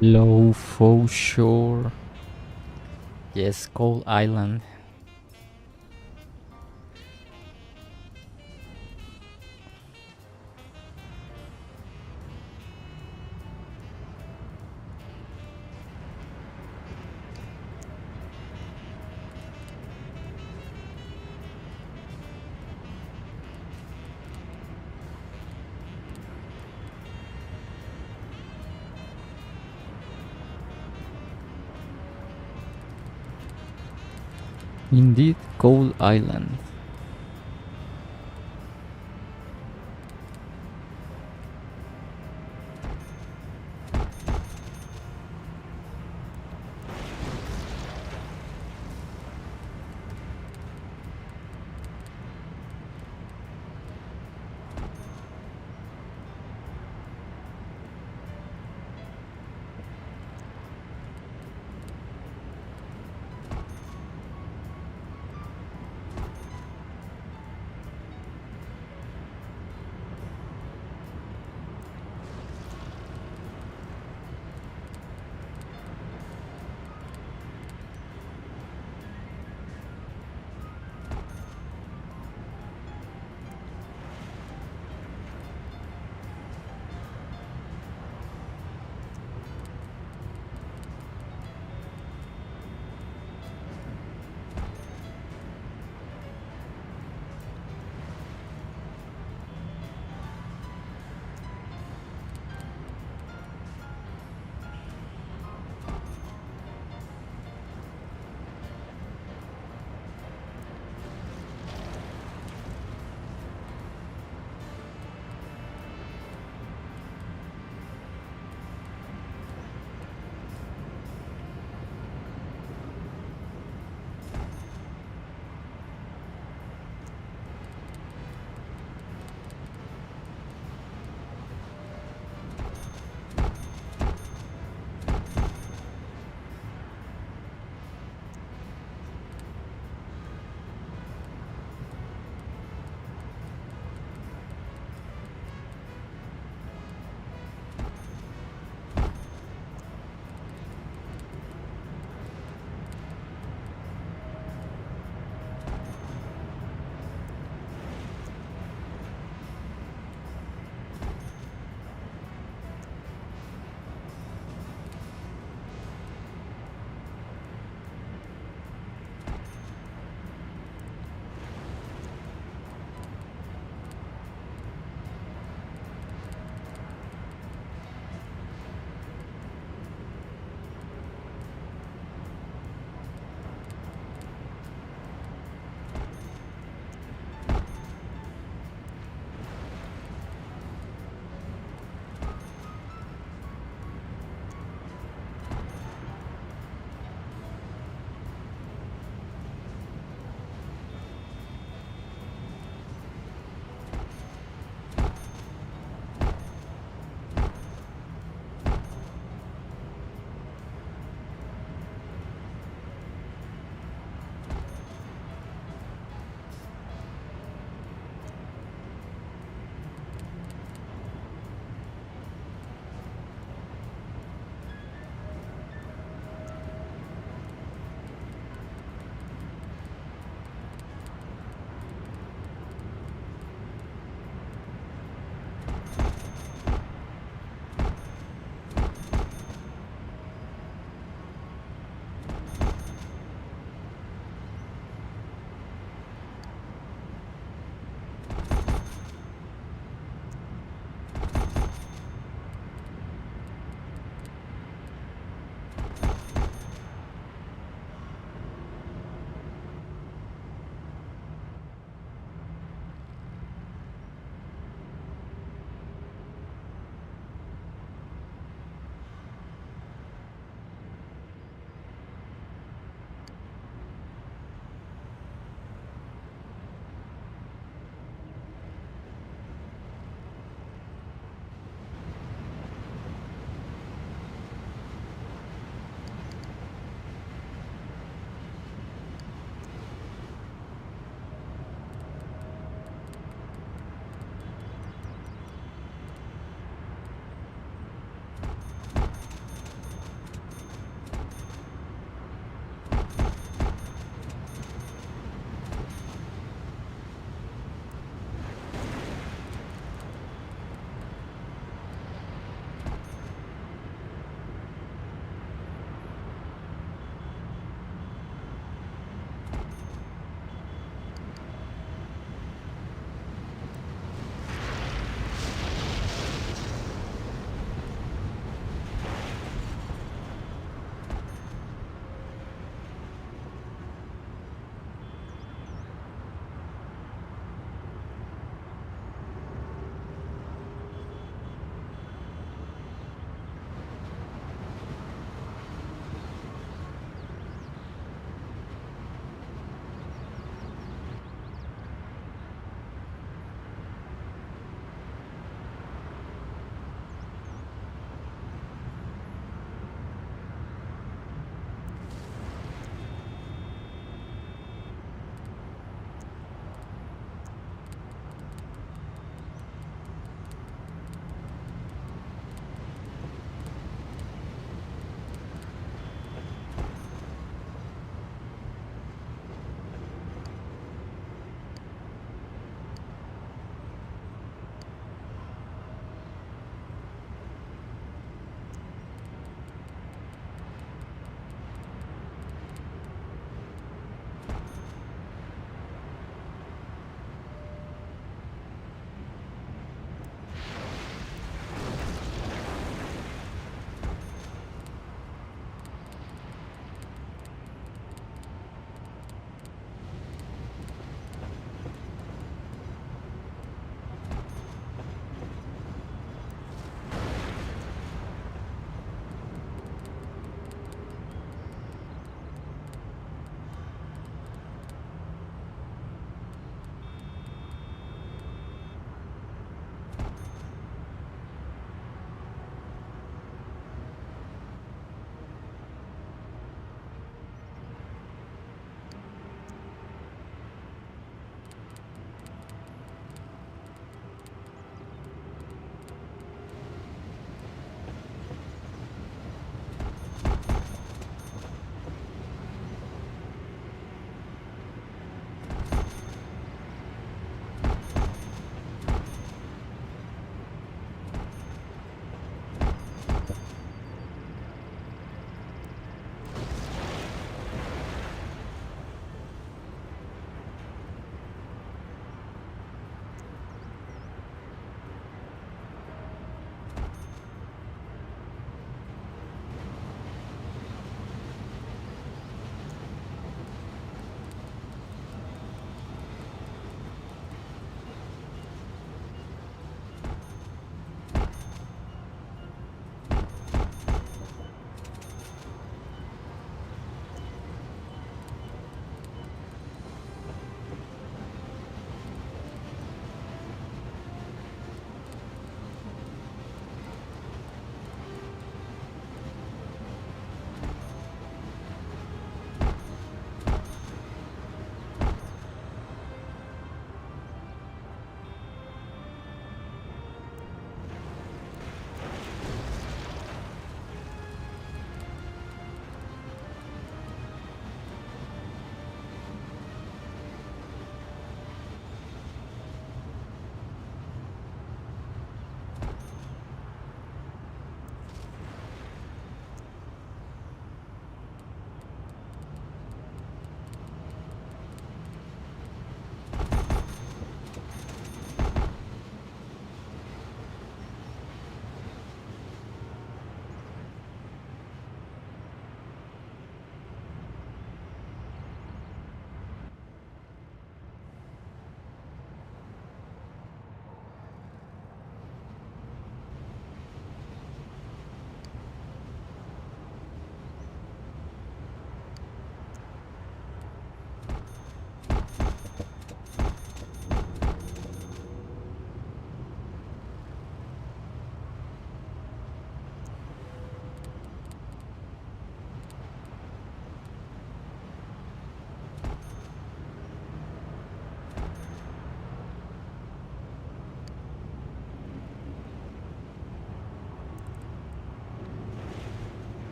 Low Shore. Yes, Coal Island. Indeed, Coal Island.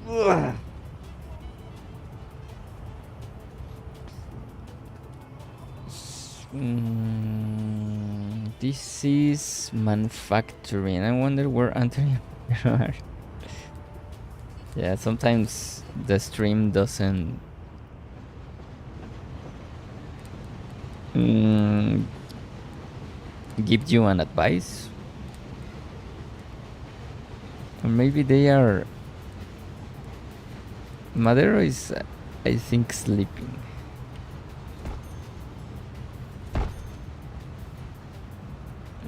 Ugh. This is manufacturing. I wonder where Anthony are. Yeah, sometimes the stream doesn't give you an advice. Or maybe they are. Maedero is, I think, sleeping.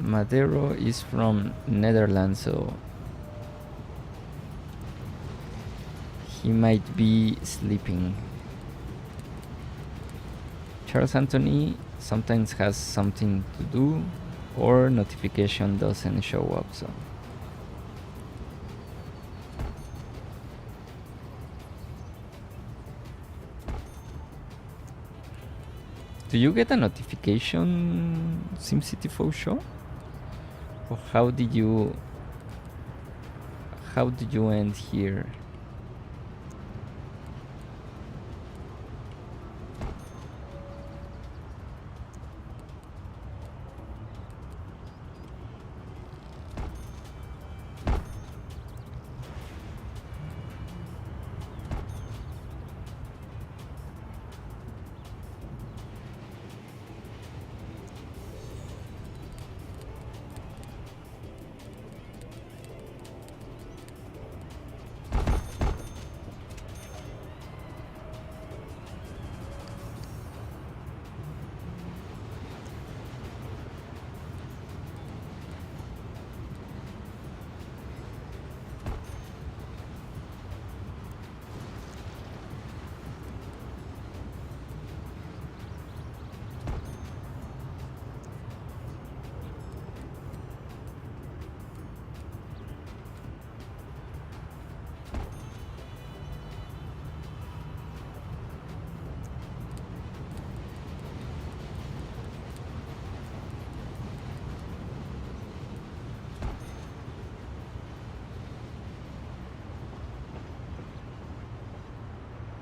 Maedero is from Netherlands, so he might be sleeping. Charles Anthony sometimes has something to do or notification doesn't show up, so do you get a notification, SimCity for show? Or how did you end here?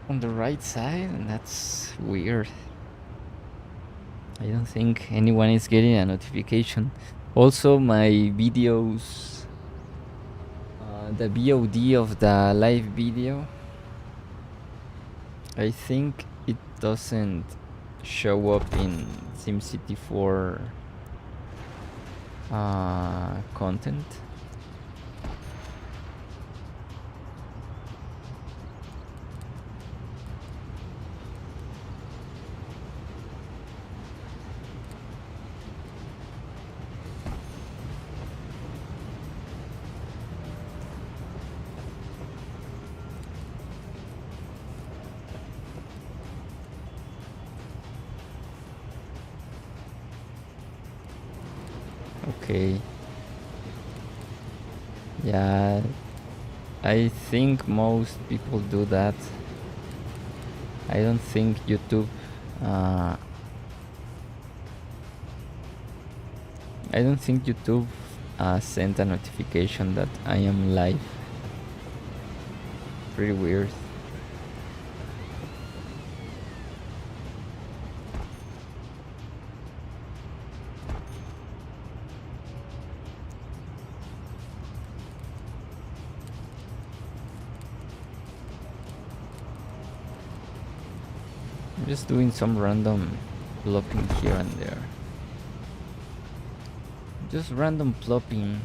On the right side, and that's weird. I don't think anyone is getting a notification. Also, my videos, the VOD of the live video, I think it doesn't show up in SimCity 4 content. Okay. Yeah, I think most people do that. I don't think YouTube sent a notification that I am live. Pretty weird. I'm just doing some random plopping here and there. Just random plopping.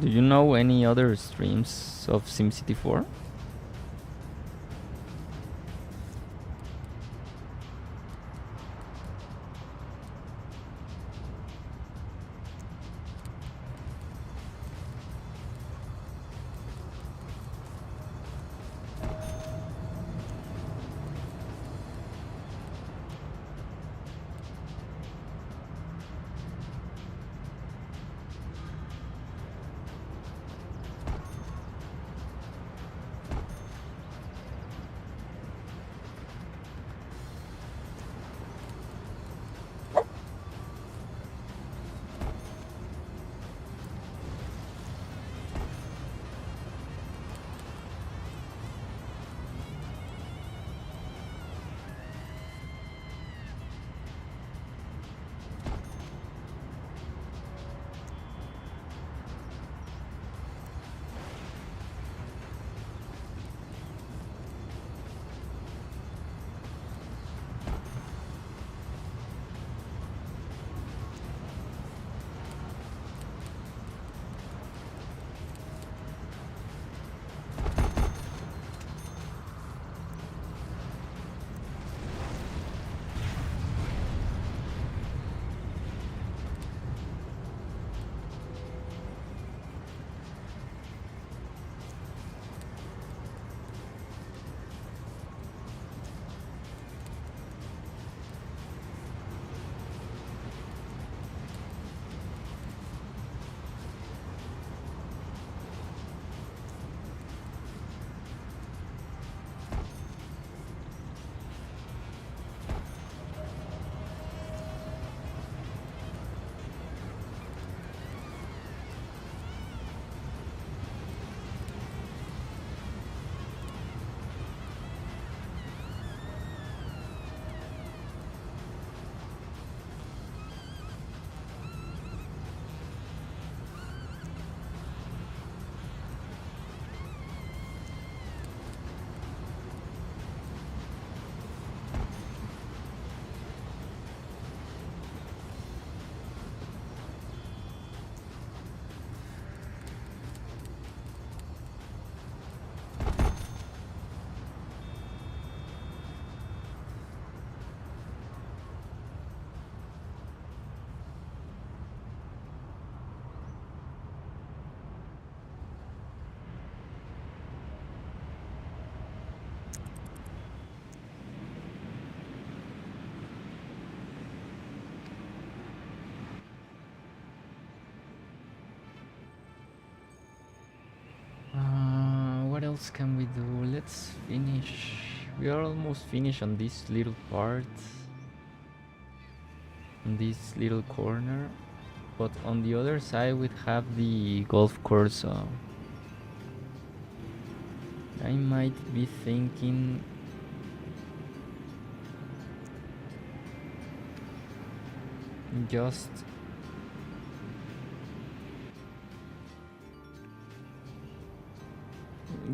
Do you know any other streams of SimCity 4? What else can we do? Let's finish. We are almost finished on this little part, on this little corner. But on the other side, we have the golf course. So I might be thinking just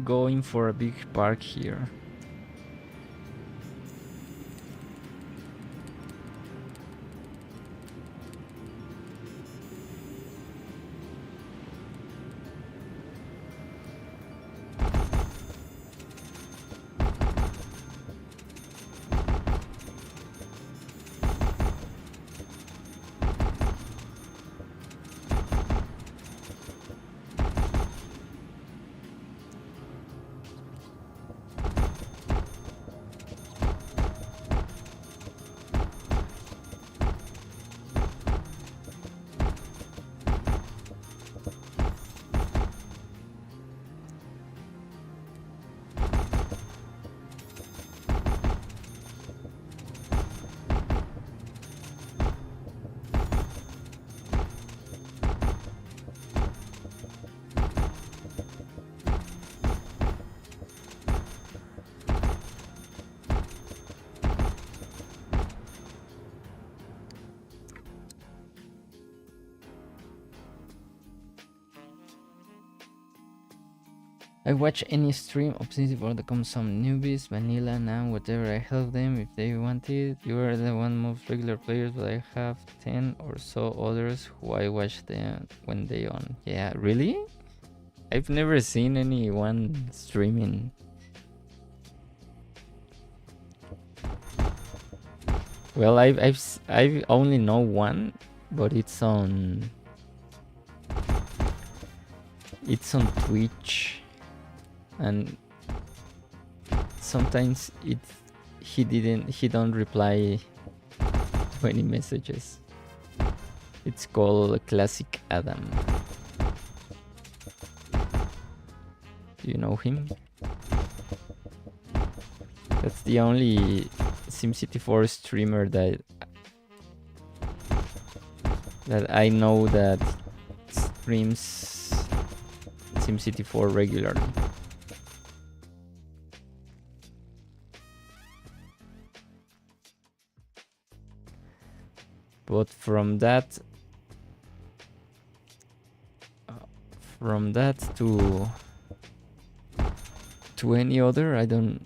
going for a big park here. I watch any stream of before there come some newbies, vanilla now, whatever. I help them if they want it. You are the one most regular players, but I have 10 or so others who I watch them when they on. Yeah, really? I've never seen anyone streaming. Well, I've only know one, but it's on Twitch, and sometimes he don't reply to any messages. It's called Classic Adam. Do you know him? That's the only SimCity 4 streamer that I know that streams SimCity 4 regularly. But from that to any other, I don't.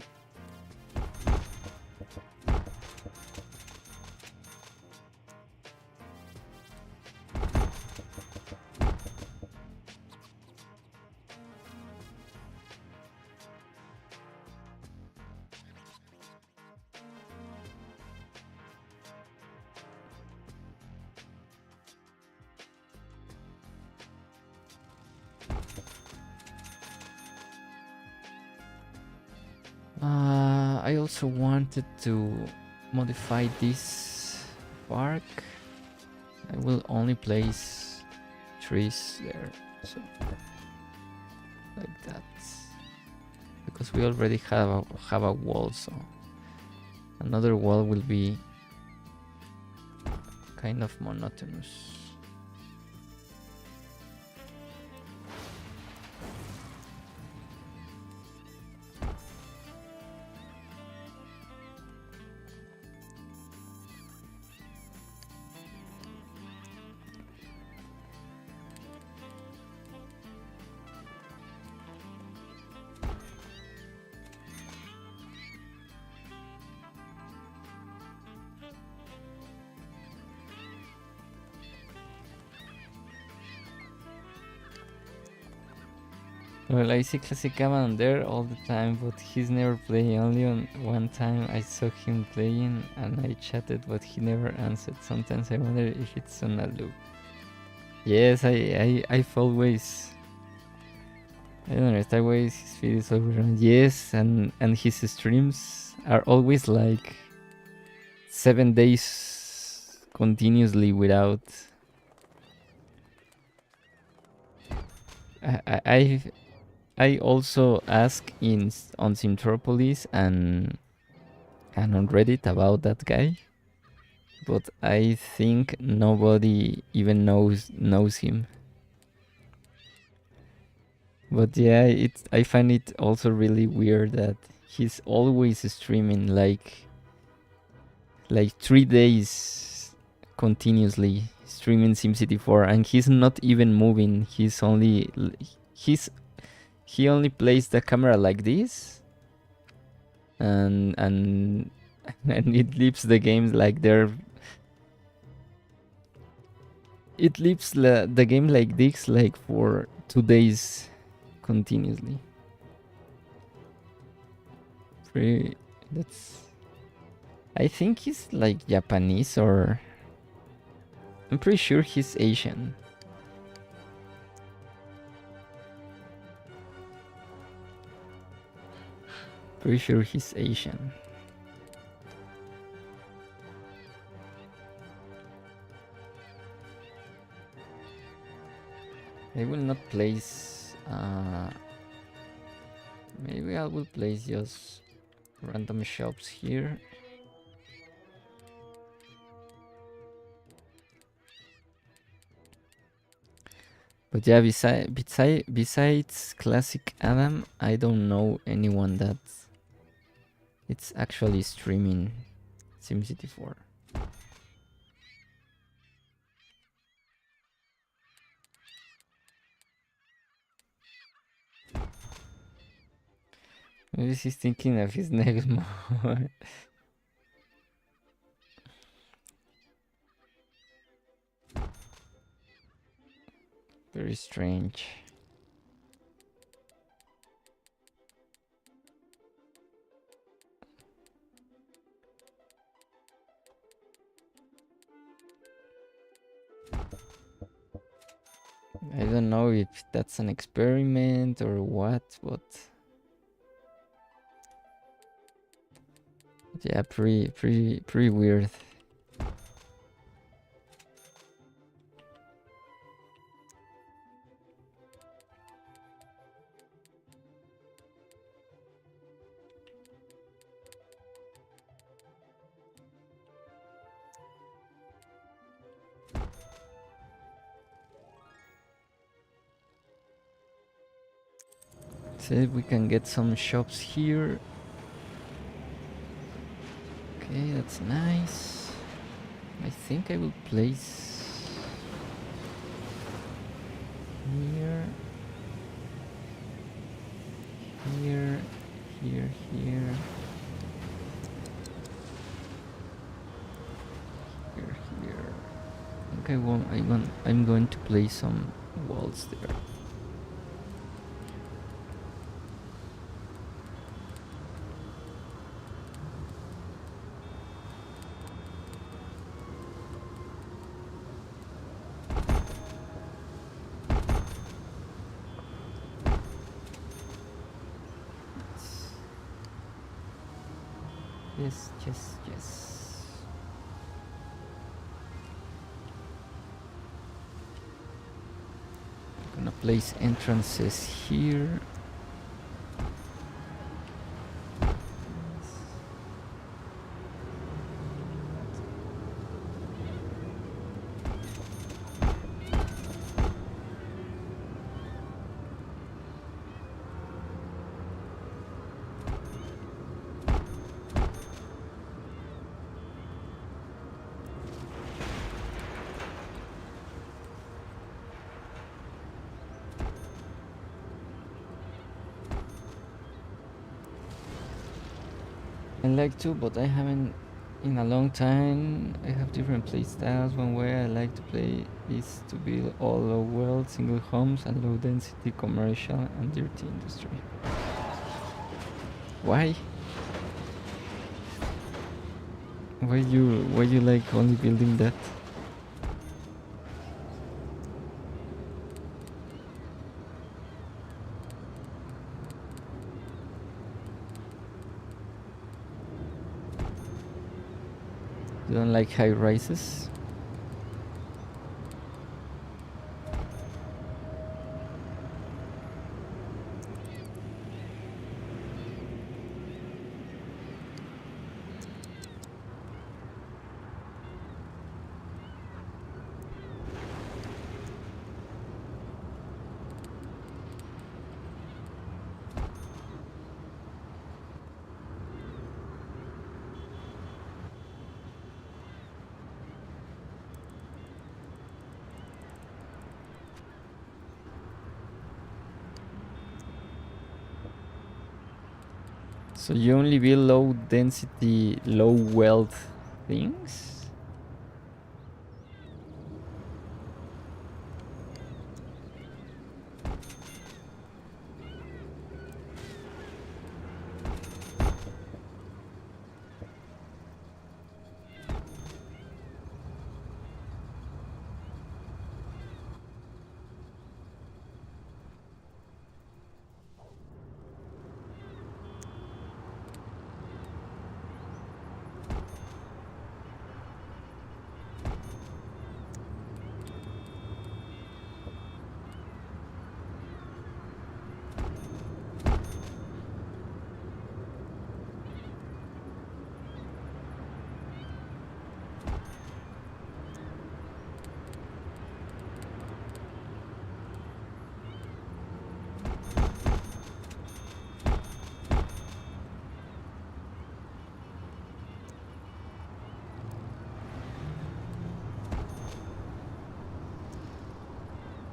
I also wanted to modify this park. I will only place trees there, so like that, because we already have a wall, so another wall will be kind of monotonous. Well, I see Classic Gammon there all the time, but he's never playing. Only on one time I saw him playing and I chatted, but he never answered. Sometimes I wonder if it's on a loop. Yes, I've always... I don't understand why his feed is always on. Yes, and his streams are always like 7 days continuously without... I also ask on Simtropolis and on Reddit about that guy, but I think nobody even knows him. But yeah, I find it also really weird that he's always streaming like 3 days continuously streaming SimCity 4, and he's not even moving. He only plays the camera like this, and it leaves the games like they're... It leaves the game like this like for 2 days continuously. That's... I think he's like Japanese, or I'm pretty sure he's Asian. Pretty sure he's Asian. I will not place... maybe I will place just random shops here. But yeah, besides Classic Adam, I don't know anyone that it's actually streaming SimCity 4. Maybe he's thinking of his next move. Very strange. I don't know if that's an experiment or what, but yeah, pretty weird. See if we can get some shops here. Okay, that's nice. I think I will place here, here, here, here, here. I think I'm going to place some walls there. Yes, yes, yes. I'm gonna place entrances here. I like to, but I haven't in a long time. I have different play styles. One way I like to play is to build all low world single homes and low density commercial and dirty industry. Why? Why you like only building that? You don't like high rises? So you only build low density, low wealth things?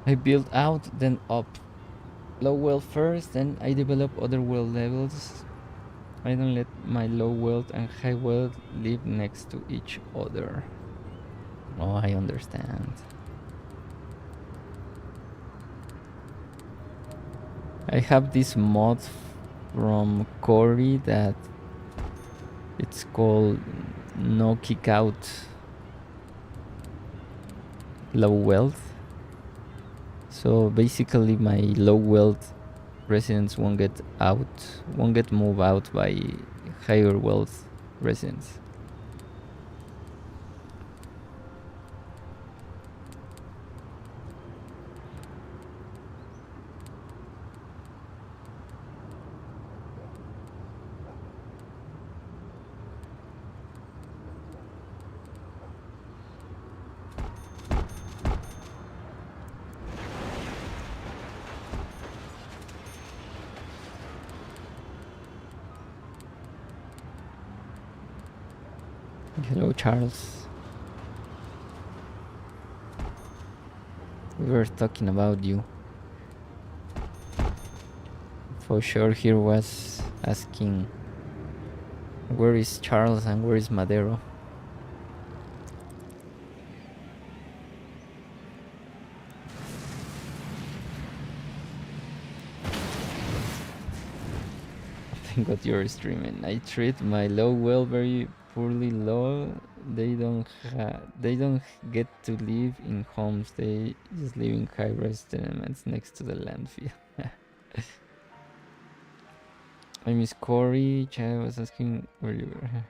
I build out, then up. Low wealth first, then I develop other wealth levels. I don't let my low wealth and high wealth live next to each other. Oh, I understand. I have this mod from Corey that it's called no kick out low wealth. So basically, my low wealth residents won't get moved out by higher wealth residents. Hello, Charles. We were talking about you. For sure, here was asking where is Charles and where is Maedero. Think what you're streaming. I treat my low well very poorly. Low, they don't get to live in homes. They just live in high-rise tenements next to the landfill. I miss Corey. Chad was asking where you were.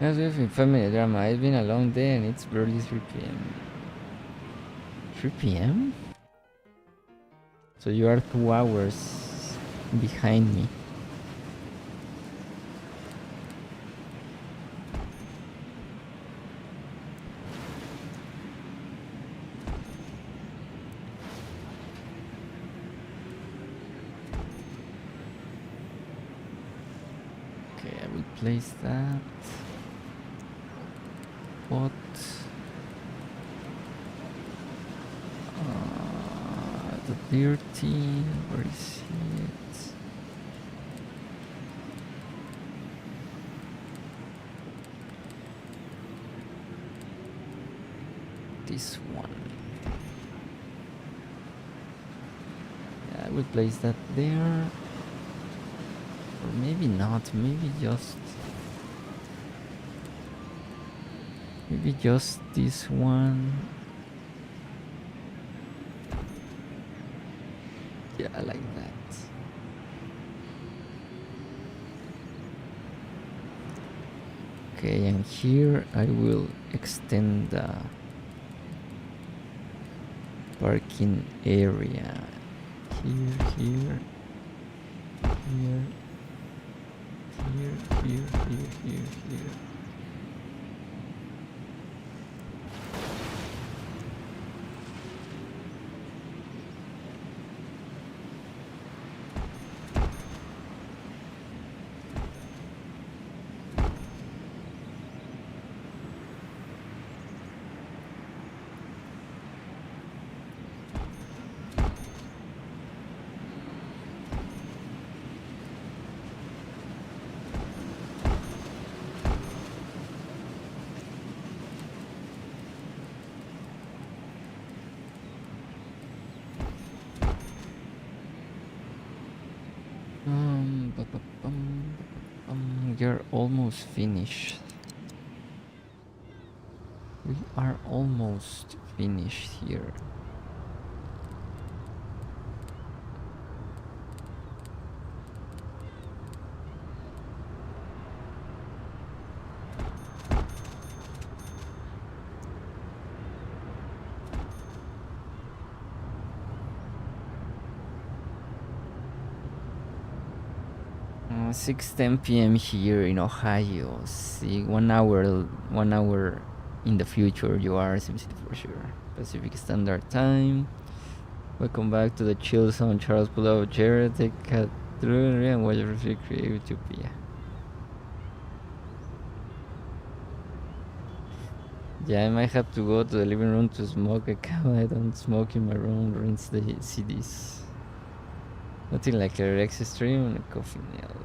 As if in family drama, it's been a long day and it's barely 3 p.m. 3 p.m? So you are 2 hours behind me. Okay, I will place that. What? The dirty, where is it? This one. Yeah, I will place that there. Or maybe not, maybe just this one. Yeah, I like that. Okay, and here I will extend the parking area. Here. You're almost finished. We are almost finished here. 6:10 p.m. here in Ohio. See, 1 hour in the future. You are SimCity for sure. Pacific Standard Time. Welcome back to the chill zone. Charles, pull out Jared, take a through and watch reflect create utopia. Yeah, I might have to go to the living room to smoke a cow. I don't smoke in my room. Rinse the CDs. Nothing like a Rex stream and a coffee nail.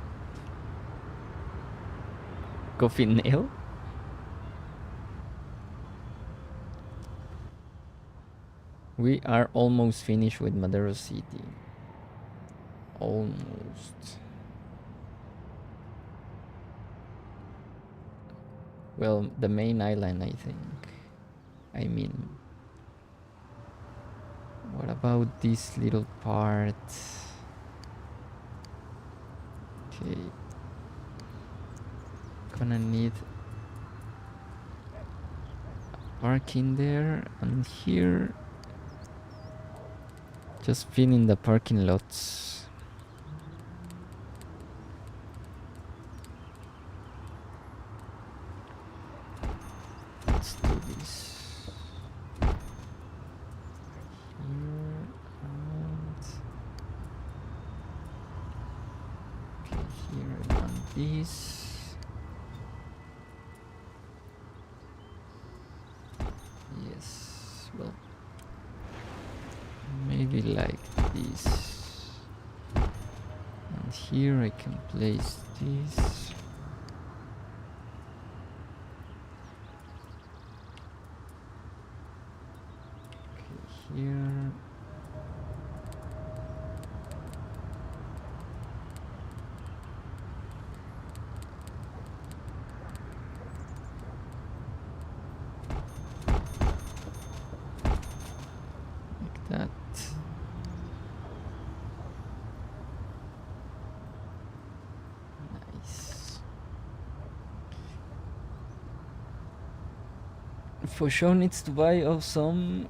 Coffee nail? We are almost finished with Maedero City. Almost. Well, the main island, I think. I mean, what about this little part? Okay. Gonna need parking there and here. Just fill in the parking lots. Let's do this. Here and okay, here I want this. Yes, well, maybe like this. And here I can place this. Okay, here. Like that. Nice. For sure needs to buy some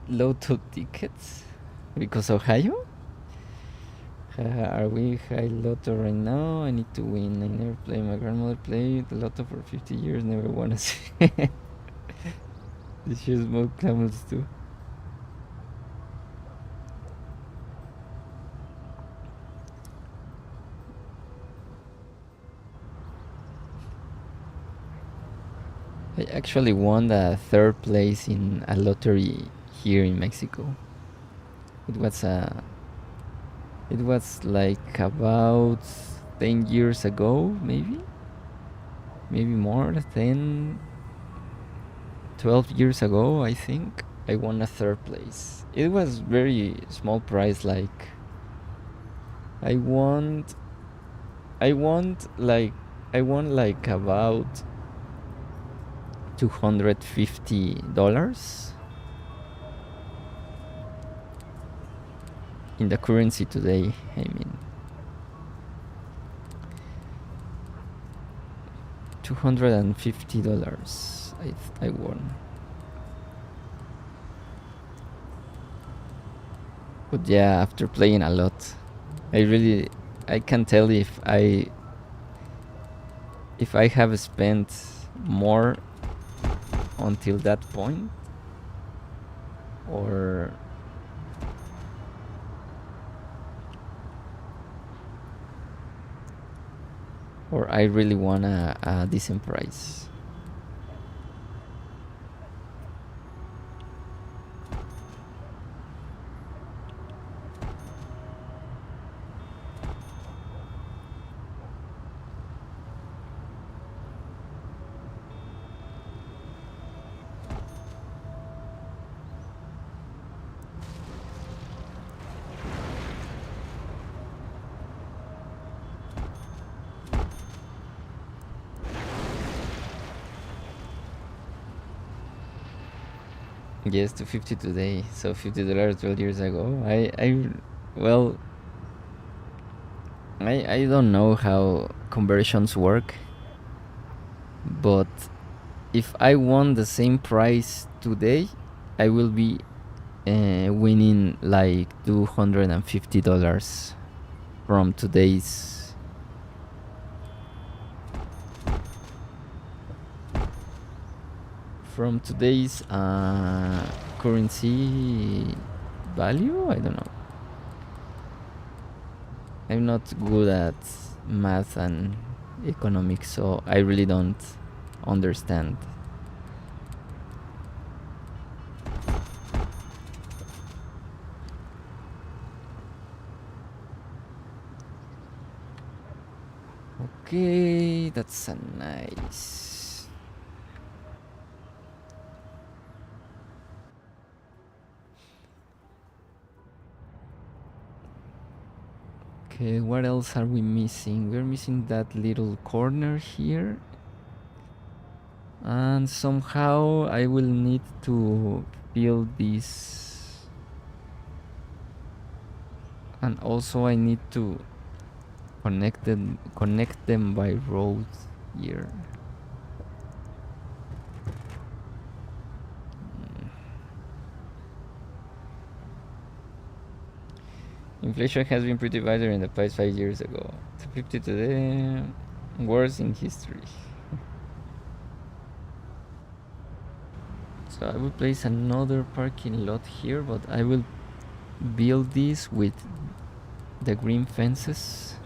lotto tickets because Ohio. Are we high lotto right now? I need to win. I never play. My grandmother played the lotto for 50 years. Never won a cent. She smoke camels too. I actually won the third place in a lottery here in Mexico. It was like about 10 years ago, maybe more, 10, 12 years ago, I think. I won a third place. It was very small prize, like I won like about $250 in the currency today. I mean, $250 I won. But yeah, after playing a lot, I can tell if I have spent more until that point or I really want a decent price. Yes, 250 today. So $50 12 years ago. Well, I don't know how conversions work, but if I won the same price today, I will be winning like $250 from today's from today's currency value. I don't know. I'm not good at math and economics, so I really don't understand. Okay, that's a nice. Okay, what else are we missing? We're missing that little corner here. And somehow I will need to build this. And also I need to connect them by road here. Inflation has been pretty bad in the past 5 years ago. 50 today, worst in history. So I will place another parking lot here, but I will build this with the green fences.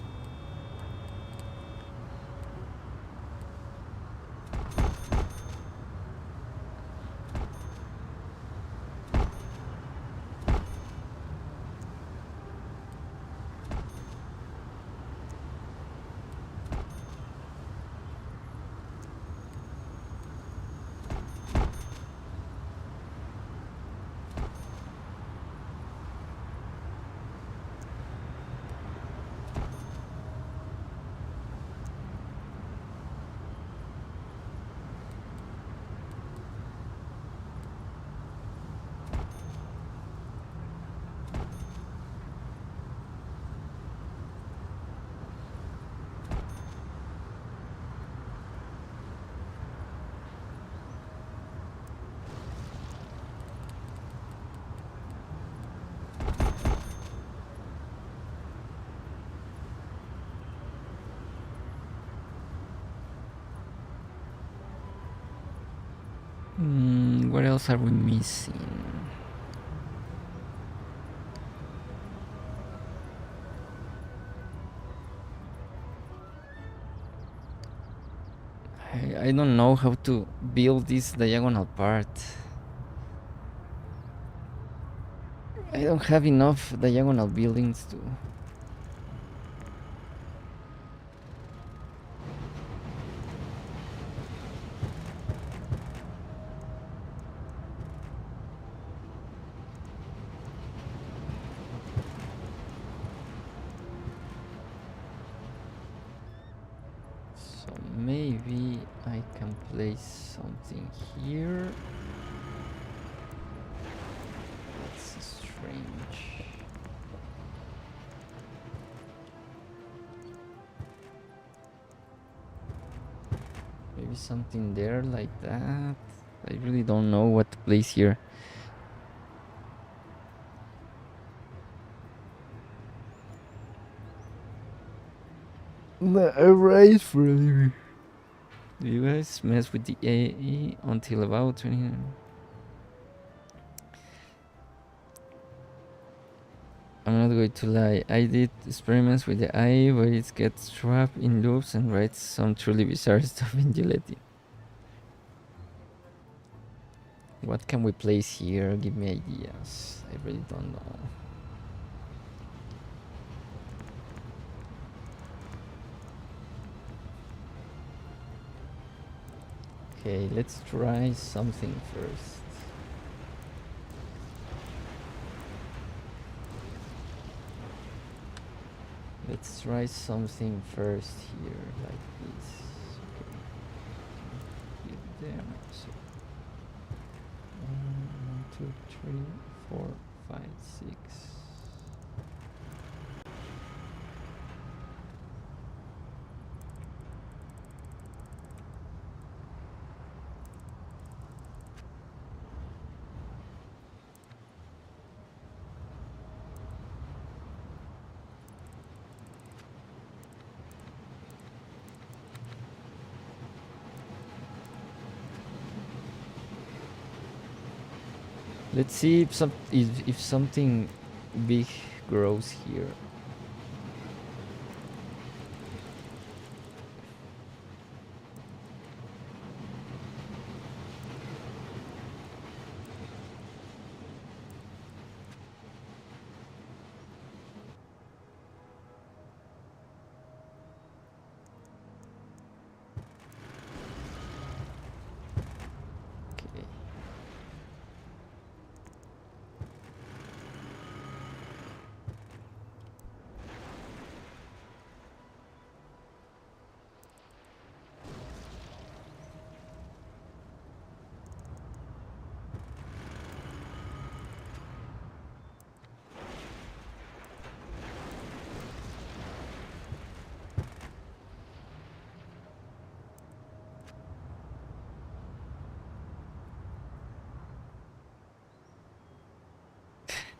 What else are we missing? I don't know how to build this diagonal part. I don't have enough diagonal buildings to. So maybe I can place something here. That's strange. Maybe something there like that. I really don't know what to place here. Right for a living. Do you guys mess with the AI until about 20? I'm not going to lie. I did experiments with the AI, but it gets trapped in loops and writes some truly bizarre stuff in Gelatin. What can we place here? Give me ideas. I really don't know. Okay, let's try something first. Let's try something first here, like this. Okay. Here, there. So 1, 2, 3, 4, 5, 6. Let's see if something big grows here.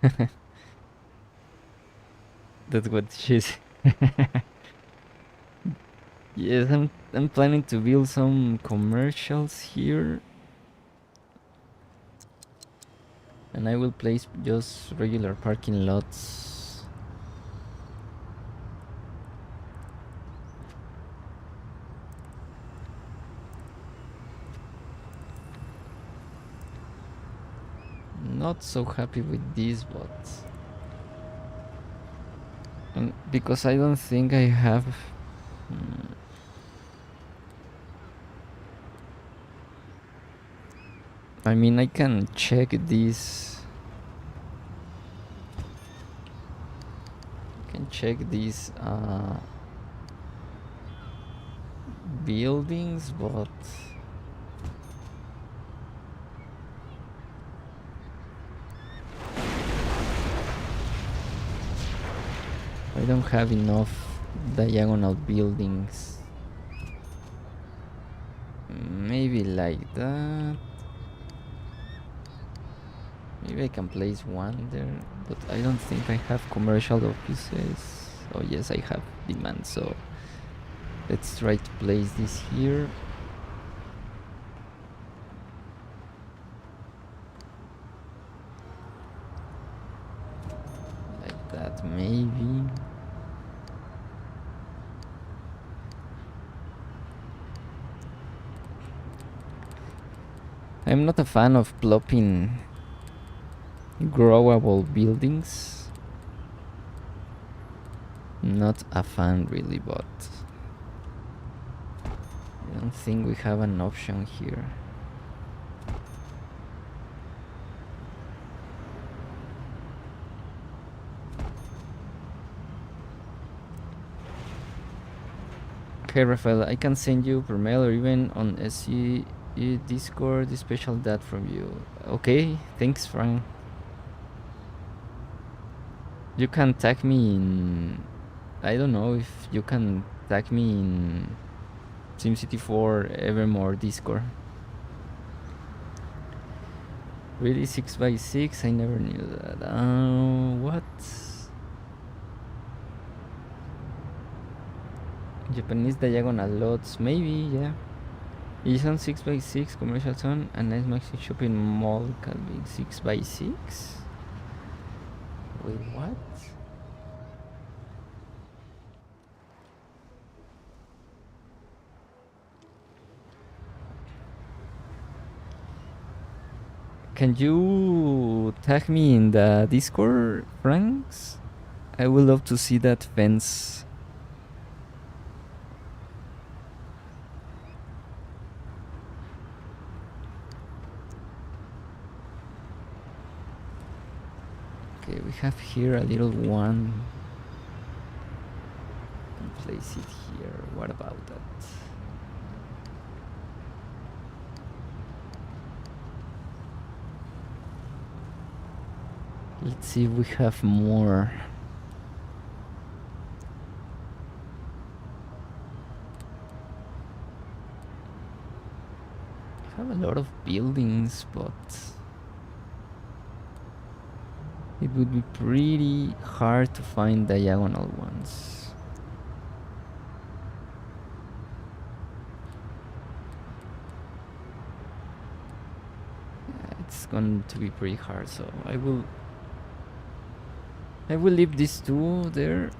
Okay. That's what she's. Yes, I'm planning to build some commercials here, and I will place just regular parking lots. Not so happy with this, but because I don't think I have. mm, I mean, I can check this. Can check these buildings, but I don't have enough diagonal buildings. Maybe like that. Maybe I can place one there, but I don't think I have commercial offices. Oh yes, I have demand, so let's try to place this here. Like that, maybe. I'm not a fan of plopping growable buildings. Not a fan really, but I don't think we have an option here. Okay, Rafael, I can send you per mail or even on SE Discord the special dat from you. Okay, thanks, Frank. You can tag me in. I don't know if you can tag me in SimCity 4 Evermore Discord. Really, 6x6? I never knew that. What? Japanese diagonal lots, maybe, yeah. Is on 6x6 commercial zone, a nice maxi shopping mall can be 6x6? Wait, what? Can you tag me in the Discord, Franks? I would love to see that fence. Okay, we have here a little one. Place it here. What about that? Let's see if we have more. We have a lot of buildings, but it would be pretty hard to find diagonal ones. going to be pretty hard. So I will leave these two there.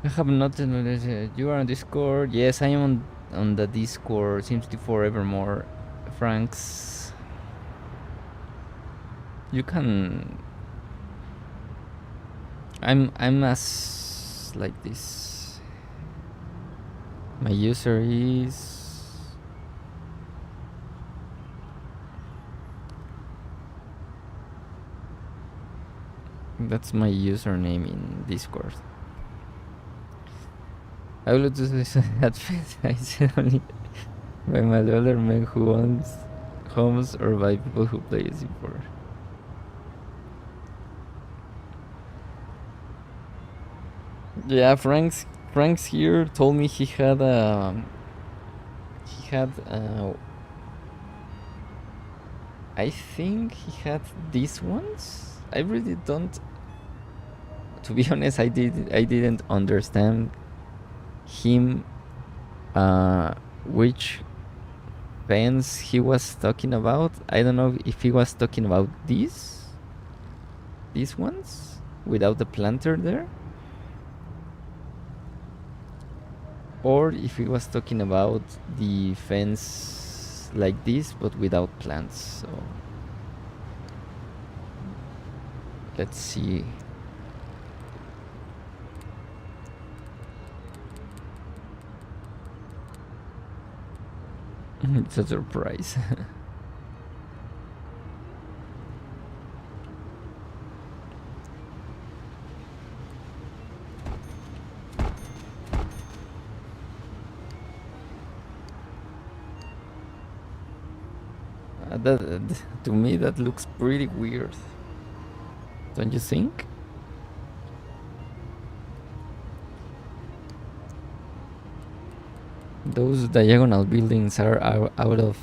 I have nothing. You are on Discord. Yes, I am on the Discord. SimCity Forevermore. Franks. You can. I'm as like this. My user is. That's my username in Discord. I will do this advertised only by my older men who owns homes or by people who play Sim4. Yeah, Frank's here told me he had I think he had these ones. I really don't. To be honest, I didn't understand him which fence he was talking about. I don't know if he was talking about these ones without the planter there, or if he was talking about the fence like this but without plants. So let's see. It's a surprise. To me that looks pretty weird, don't you think? Those diagonal buildings are out of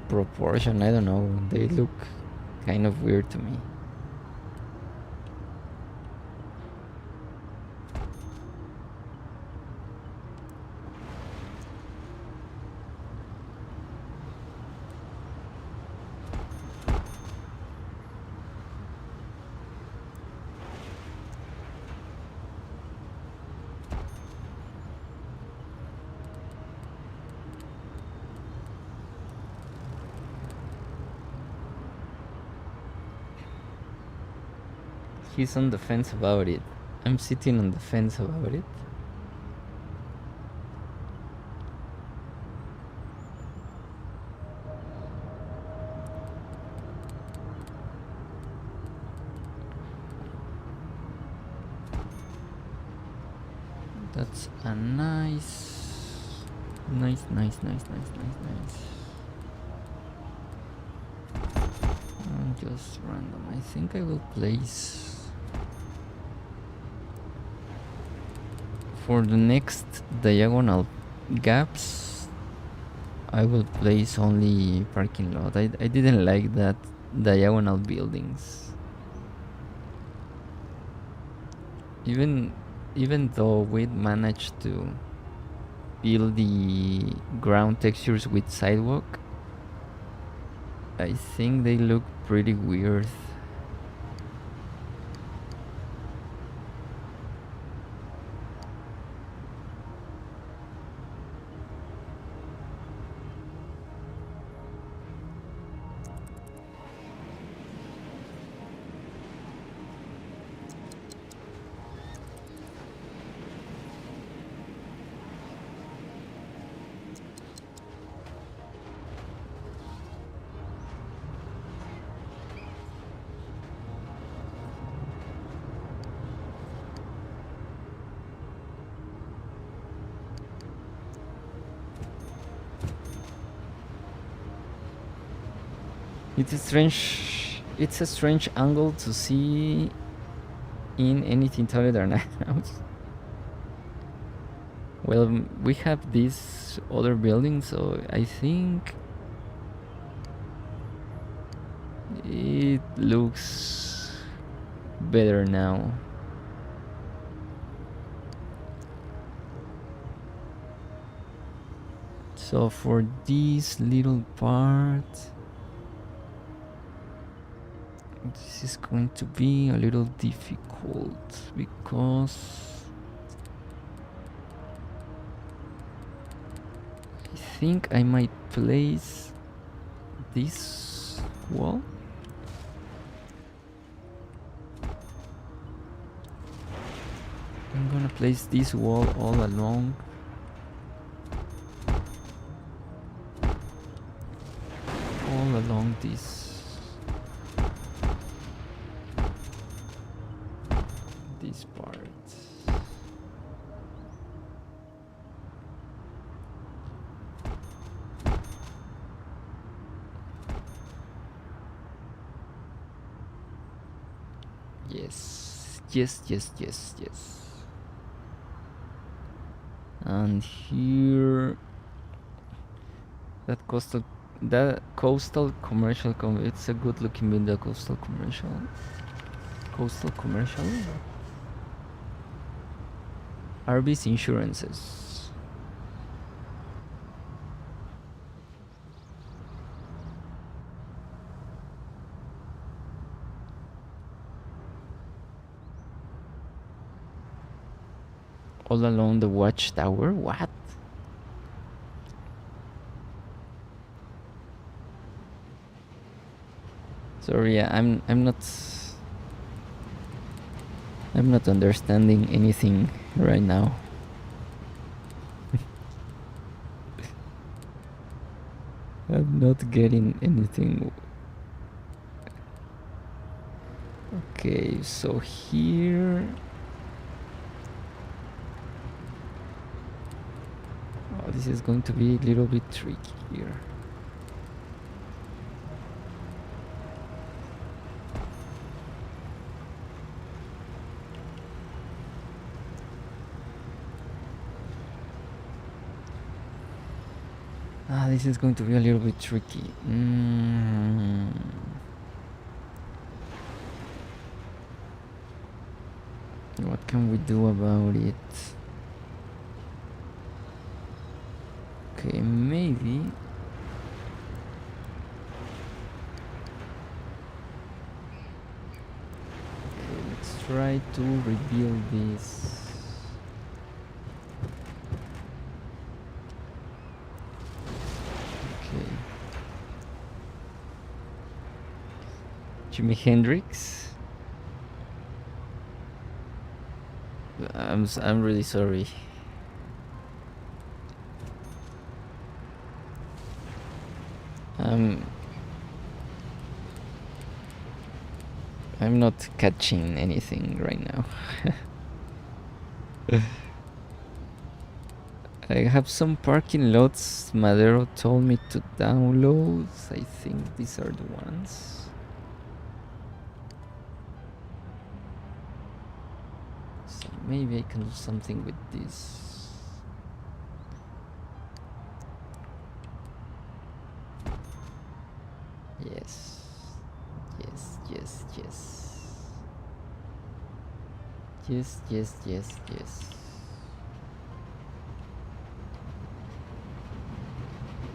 proportion. I don't know, they look kind of weird to me. He's on the fence about it. I'm sitting on the fence about it. That's a nice. Just random. I think I will place for the next diagonal gaps. I will place only parking lot. I didn't like that diagonal buildings. Even though we managed to build the ground textures with sidewalk, I think they look pretty weird. It's a strange angle to see in anything taller than a house. Well, we have this other building, so I think it looks better now. So for this little part, this is going to be a little difficult because I think I might place this wall. I'm gonna place this wall all along. All along this part. Yes. And here, that coastal commercial. It's a good-looking window. Coastal commercial. Arby's Insurances. All along the watchtower? What? Sorry, I'm not understanding anything right now. I'm not getting anything. Okay, so here. Oh, this is going to be a little bit tricky here. This is going to be a little bit tricky. What can we do about it? Okay, maybe. Okay, let's try to rebuild this. Jimi Hendrix. I'm really sorry. I'm not catching anything right now. I have some parking lots Maedero told me to download. I think these are the ones. So maybe I can do something with this. Yes. Yes, yes, yes. Yes, yes, yes, yes.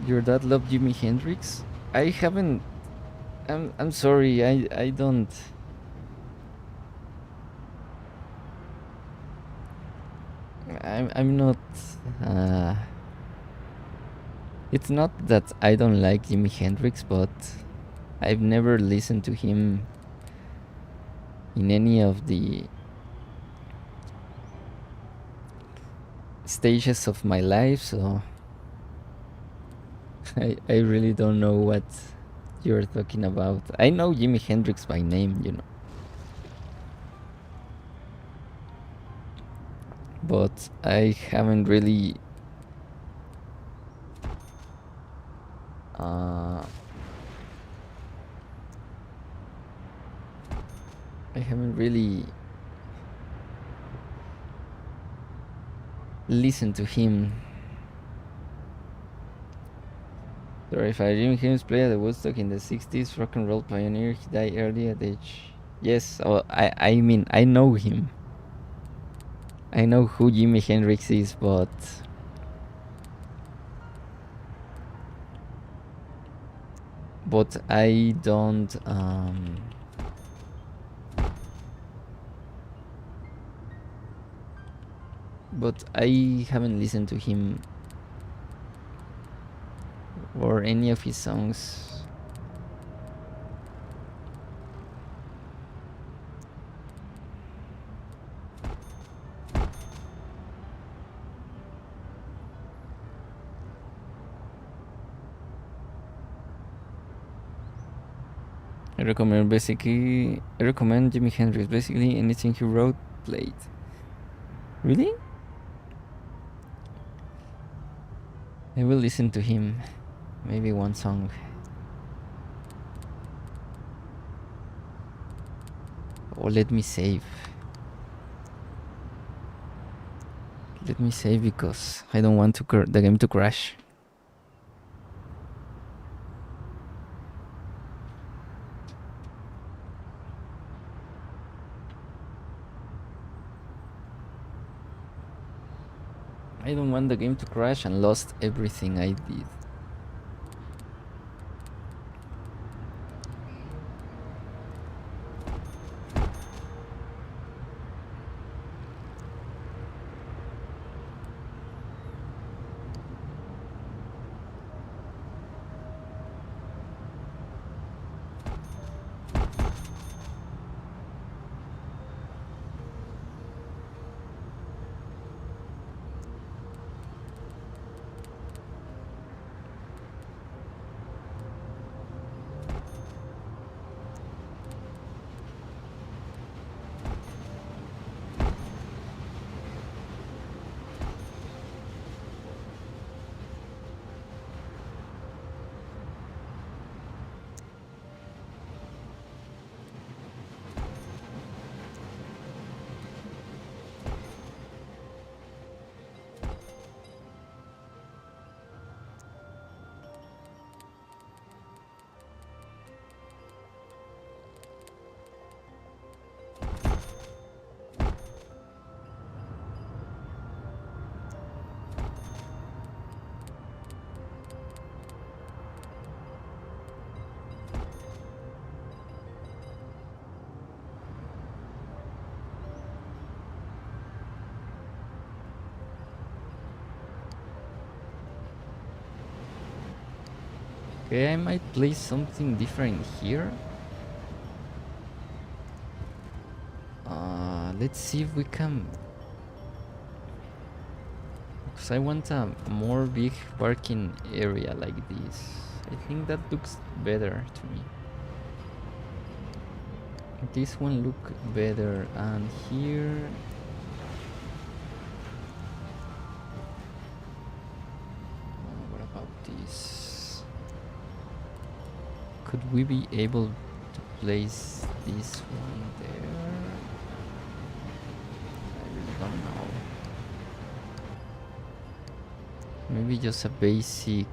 Your dad loved Jimi Hendrix? I haven't. I'm sorry. I don't. I'm not. Uh, it's not that I don't like Jimi Hendrix, but I've never listened to him in any of the stages of my life, so I really don't know what you're talking about. I know Jimi Hendrix by name, you know. But I haven't really uh, I haven't really listened to him. Terrified. Jimi Hendrix played at the Woodstock in the 60s, rock and roll pioneer. He died early at age. Yes, I mean, I know him. I know who Jimi Hendrix is, but I don't. But I haven't listened to him or any of his songs. I recommend Jimi Hendrix. Basically, anything he wrote, played. Really? I will listen to him. Maybe one song. Or let me save. Let me save because I don't want the game to crash. I don't want the game to crash and lost everything I did. Okay, I might play something different here. Let's see if we can. Because I want a more big parking area like this. I think that looks better to me. This one look better, and here Could we be able to place this one there? I really don't know. Maybe just a basic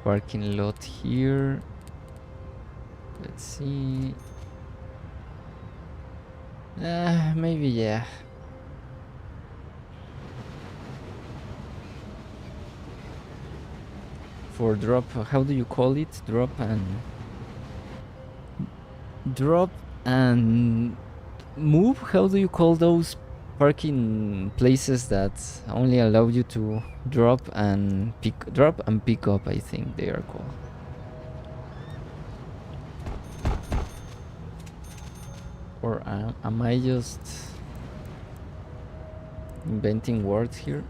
parking lot here. Let's see. Maybe, yeah. For drop, how do you call it? Drop and move? How do you call those parking places that only allow you to drop and pick up, I think they are called. Or am I just inventing words here?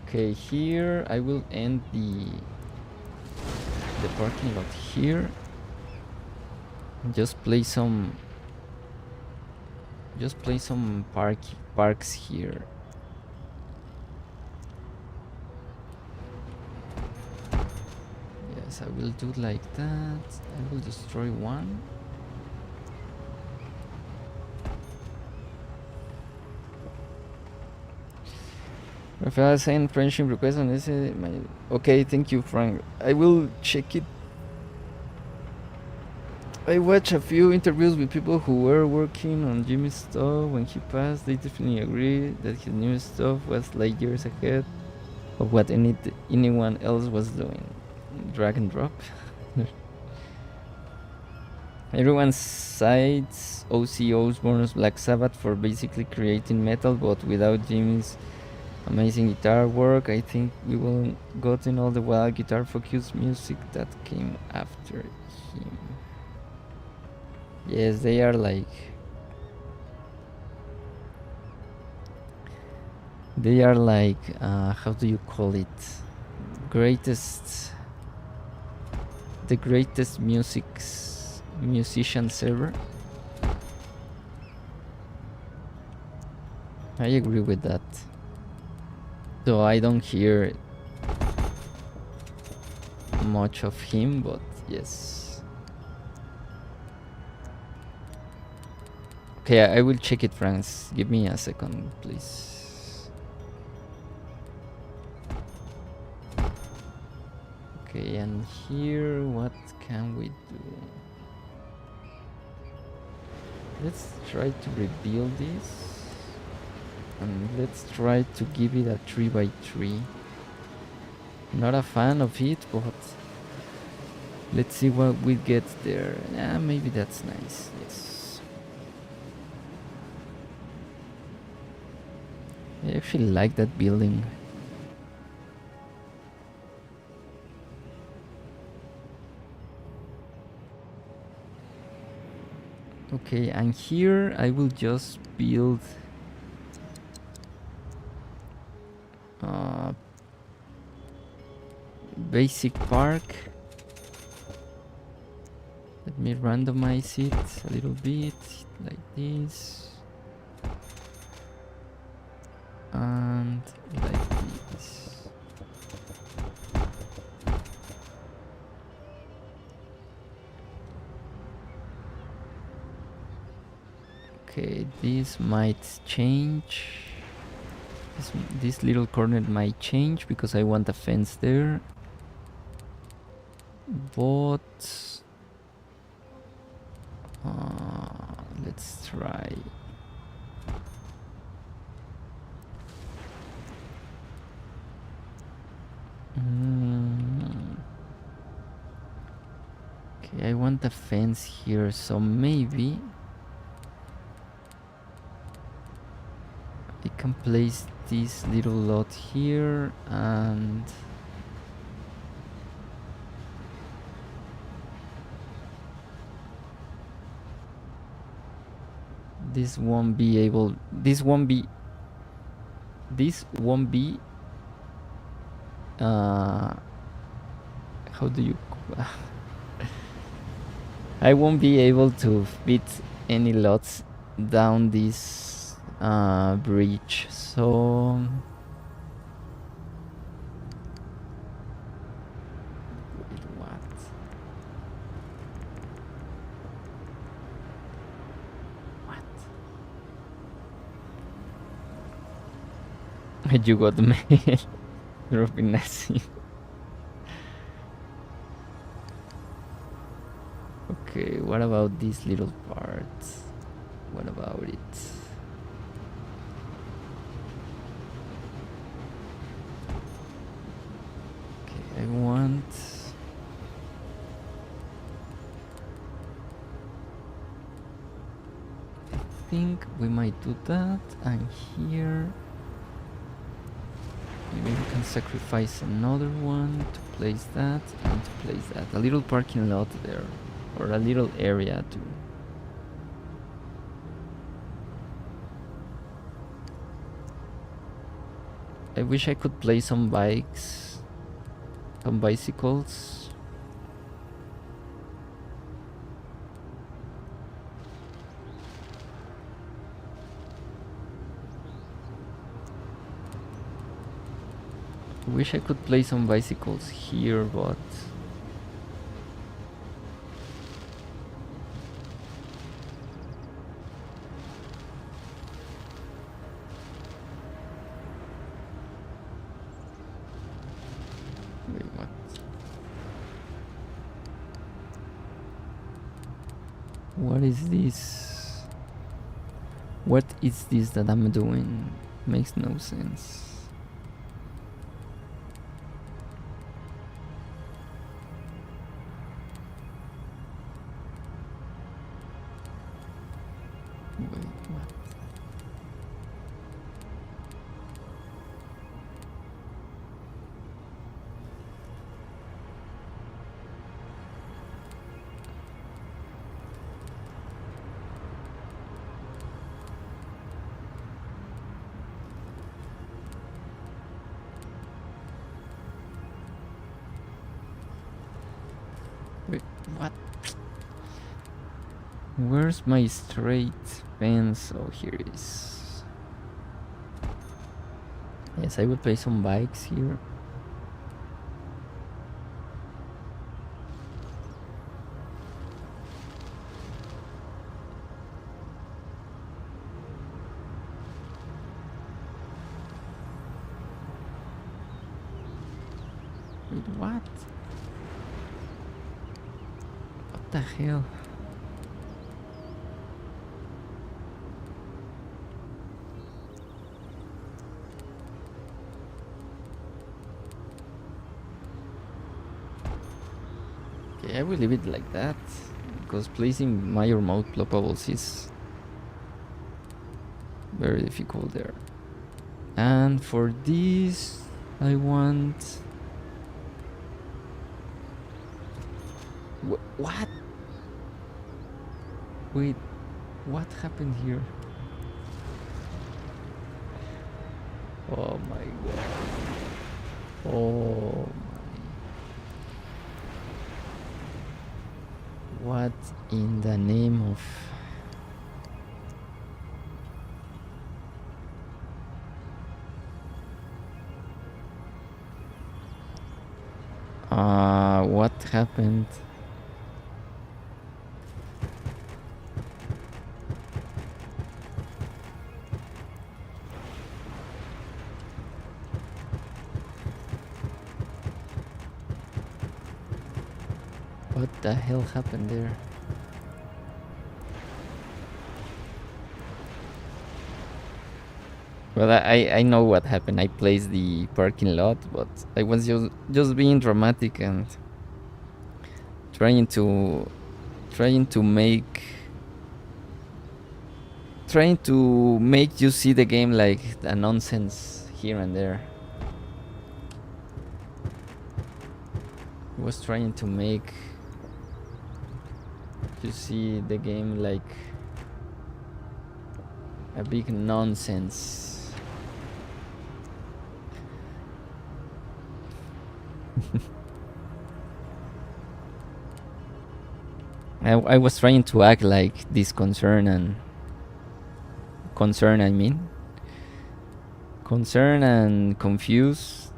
Okay, here I will end the parking lot here. Just play some parks here. Yes, I will do like that. I will destroy one. Rafael send friendship request on this. Okay, thank you, Frank. I will check it. I watched a few interviews with people who were working on Jimmy's stuff when he passed. They definitely agree that his new stuff was like years ahead of what anyone else was doing. Drag and drop. Everyone cites O.C. Osbourne's Black Sabbath for basically creating metal, but without Jimmy's amazing guitar work. I think we will gotten all the wild guitar focused music that came after him. Yes, they are like how do you call it? The greatest musicians ever. I agree with that. So I don't hear much of him, but yes. Okay, I will check it, friends. Give me a second, please. Okay, and here, what can we do? Let's try to rebuild this. And let's try to give it a 3x3. Not a fan of it, but let's see what we get there. Maybe that's nice. Yes. I actually like that building. Okay, and here I will just build basic park. Let me randomize it a little bit like this and like this. Okay, this might change. This little corner might change because I want a fence there. But let's try. Okay, I want a fence here, so maybe I can place this little lot here and this won't be how do you I won't be able to fit any lots down this bridge, so wait, what? What? You got mail. Dropping nothing. Okay, what about this little part? What about it? Okay, I want... I think we might do that, and here... Maybe we can sacrifice another one to place that, and to place that. A little parking lot there, or a little area to... I wish I could place some bikes, some bicycles. I wish I could place some bicycles here, but... Wait, what? What is this? What is this that I'm doing? Makes no sense. Wait, what? Wait, what? Where's my straight fence? Oh, here it is. Yes, I would place some bikes here. Wait, what? What the hell? Okay, I will leave it like that, because placing my remote ploppables is very difficult there. And for this, I want... What? Wait, what happened here? Oh my god. Oh my. What in the name of... what happened? What the hell happened there? Well, I know what happened. I placed the parking lot, but I was just being dramatic and trying to make you see the game like a nonsense here and there. I was trying to make you see the game like a big nonsense. I was trying to act like disconcern and concern. I mean, concern and confused,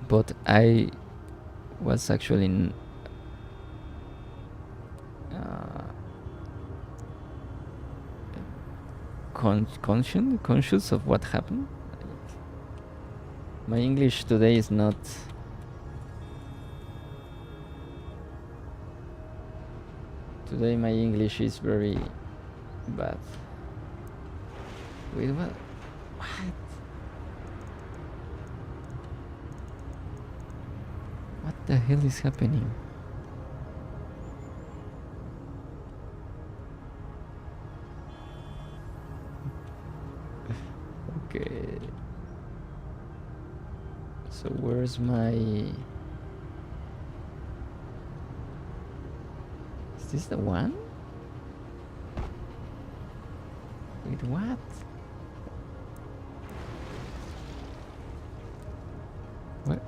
but I was actually uh, conscious of what happened. My English today is not. Today my English is very bad. Wait, what? What? What the hell is happening? Okay. So where's my... Is this the one? Wait, what? What?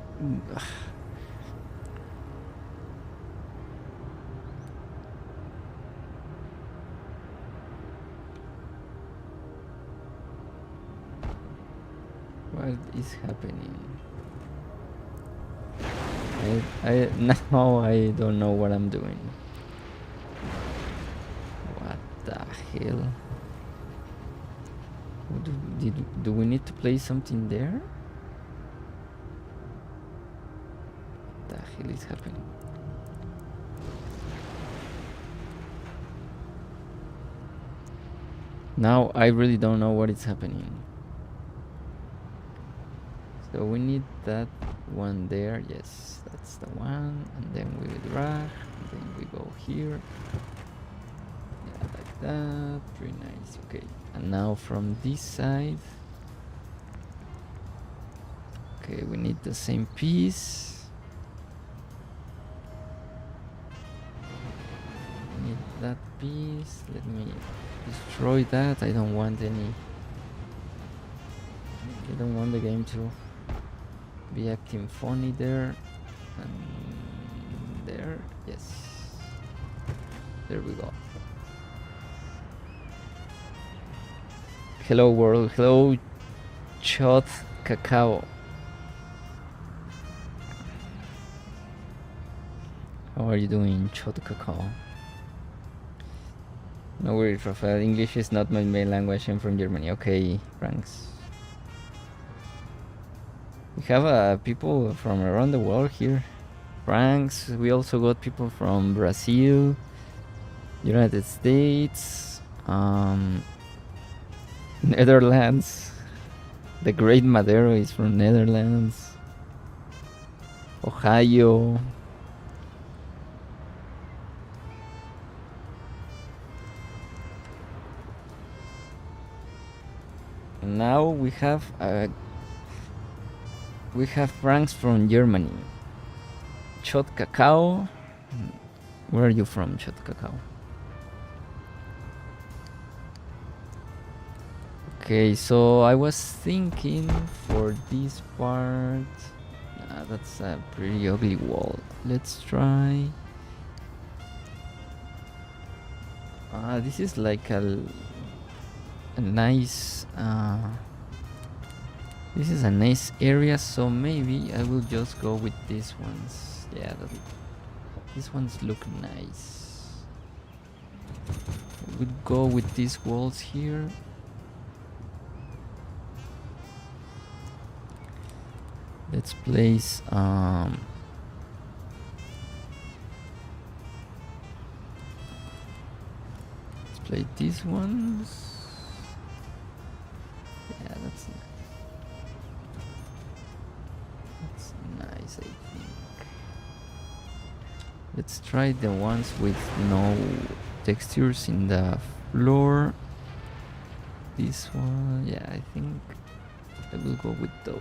What is happening? Now I don't know what I'm doing. What the hell? Do we need to play something there? What the hell is happening? Now I really don't know what is happening. So we need that one there. Yes, that's the one. And then we drag. And then we go here. Yeah, like that. Pretty nice. Okay. And now from this side. Okay, we need the same piece. We need that piece. Let me destroy that. I don't want any... I don't want the game to be acting funny there. And there. Yes. There we go. Hello world. Hello Chot Cacao. How are you doing, Chot Cacao? No worries, Rafael. English is not my main language. I'm from Germany. Okay, thanks. We have people from around the world here. France. We also got people from Brazil, United States, Netherlands. The Great Maedero is from Netherlands. Ohio. Now we have Franks from Germany. Chot Cacao. Where are you from, Chot Cacao? Okay, so I was thinking for this part... that's a pretty ugly wall. Let's try... this is like a nice... this is a nice area, so maybe I will just go with these ones. Yeah, these ones look nice. We'll go with these walls here. Let's place let's play these ones. Yeah, that's nice, I think. Let's try the ones with no textures in the floor. This one, yeah, I think I will go with those.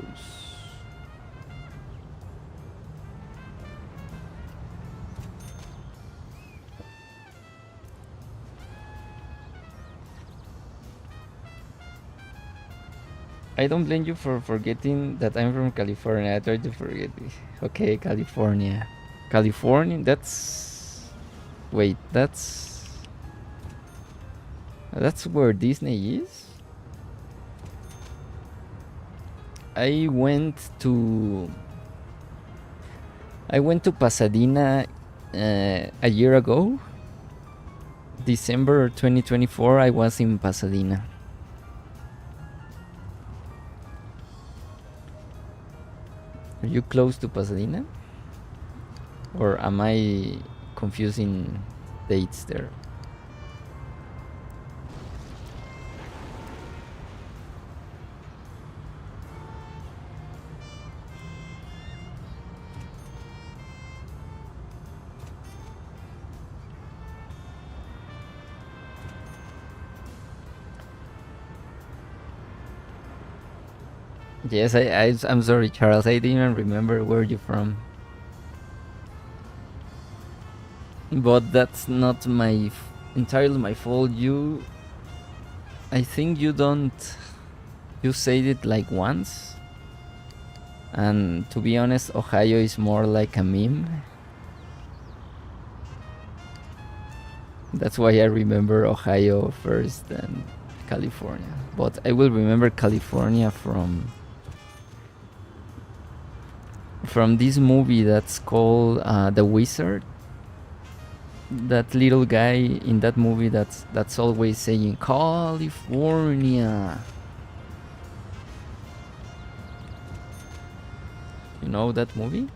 I don't blame you for forgetting that I'm from California. I tried to forget it. Okay, California. California, that's Wait, that's where Disney is? I went to Pasadena a year ago. December 2024, I was in Pasadena. Are you close to Pasadena? Or am I confusing dates there? Yes, I'm sorry, Charles. I didn't remember where you're from. But that's not entirely my fault. I think you don't. You said it like once. And to be honest, Ohio is more like a meme. That's why I remember Ohio first and California. But I will remember California from this movie that's called The Wizard. That little guy in that movie that's always saying California. You know that movie?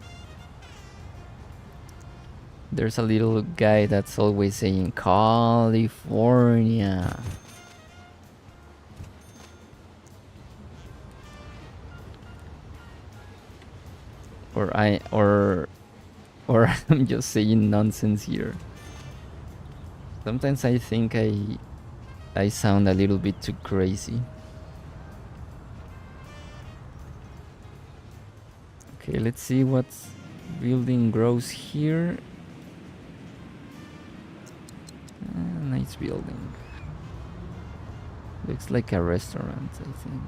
There's a little guy that's always saying California. Or I'm just saying nonsense here. Sometimes I think I sound a little bit too crazy. Okay, let's see what building grows here. Nice building. Looks like a restaurant, I think.